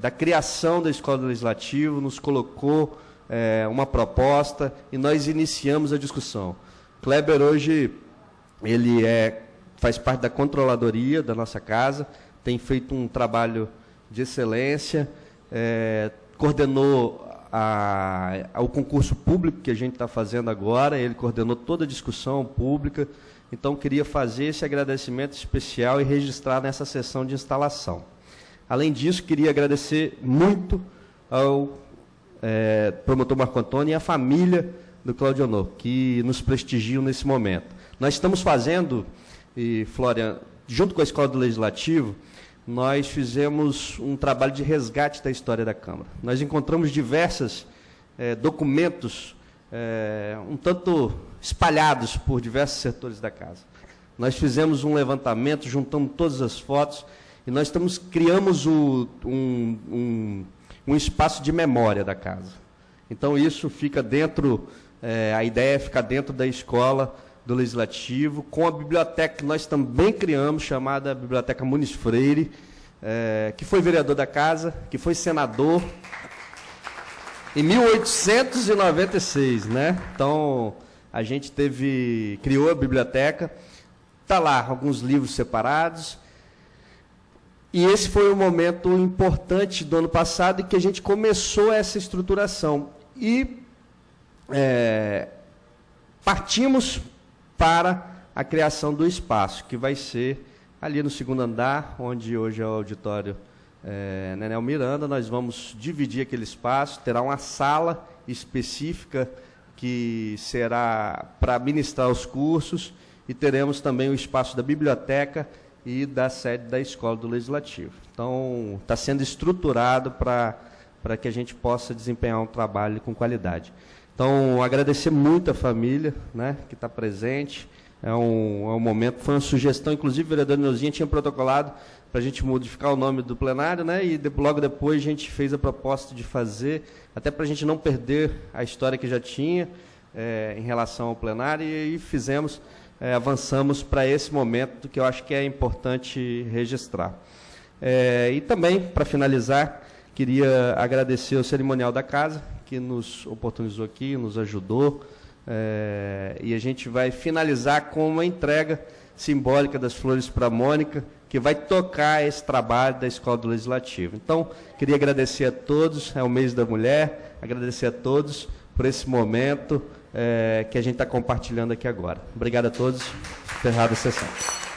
da criação da Escola do Legislativo, nos colocou uma proposta e nós iniciamos a discussão. Kleber hoje, ele faz parte da controladoria da nossa casa, tem feito um trabalho de excelência, coordenou o concurso público que a gente está fazendo agora, ele coordenou toda a discussão pública, então queria fazer esse agradecimento especial e registrar nessa sessão de instalação. Além disso, queria agradecer muito ao promotor Marco Antônio e à família do Claudionor, que nos prestigiam nesse momento. Nós estamos fazendo, Florian, junto com a Escola do Legislativo, nós fizemos um trabalho de resgate da história da Câmara. Nós encontramos diversos documentos, um tanto espalhados por diversos setores da casa. Nós fizemos um levantamento, juntamos todas as fotos, e nós criamos um espaço de memória da casa. Então, isso fica dentro, a ideia é ficar dentro da Escola do Legislativo, com a biblioteca que nós também criamos, chamada Biblioteca Muniz Freire, que foi vereador da casa, que foi senador em 1896, né? Então, a gente criou a biblioteca, está lá alguns livros separados, e esse foi um momento importante do ano passado, em que a gente começou essa estruturação, e partimos para a criação do espaço, que vai ser ali no segundo andar, onde hoje é o auditório Nenel Miranda. Nós vamos dividir aquele espaço, terá uma sala específica que será para ministrar os cursos, e teremos também o espaço da biblioteca e da sede da Escola do Legislativo. Então, está sendo estruturado para que a gente possa desempenhar um trabalho com qualidade. Então, agradecer muito a família, né, que está presente. É um momento, foi uma sugestão, inclusive o vereador Neuzinha tinha protocolado para a gente modificar o nome do plenário, né, e logo depois a gente fez a proposta de fazer, até para a gente não perder a história que já tinha em relação ao plenário, e fizemos, avançamos para esse momento, que eu acho que é importante registrar. E também, para finalizar, queria agradecer ao cerimonial da casa, que nos oportunizou aqui, nos ajudou, e a gente vai finalizar com uma entrega simbólica das flores para a Mônica, que vai tocar esse trabalho da Escola do Legislativo. Então, queria agradecer a todos, é o mês da mulher, agradecer a todos por esse momento que a gente está compartilhando aqui agora. Obrigado a todos, encerrada a sessão.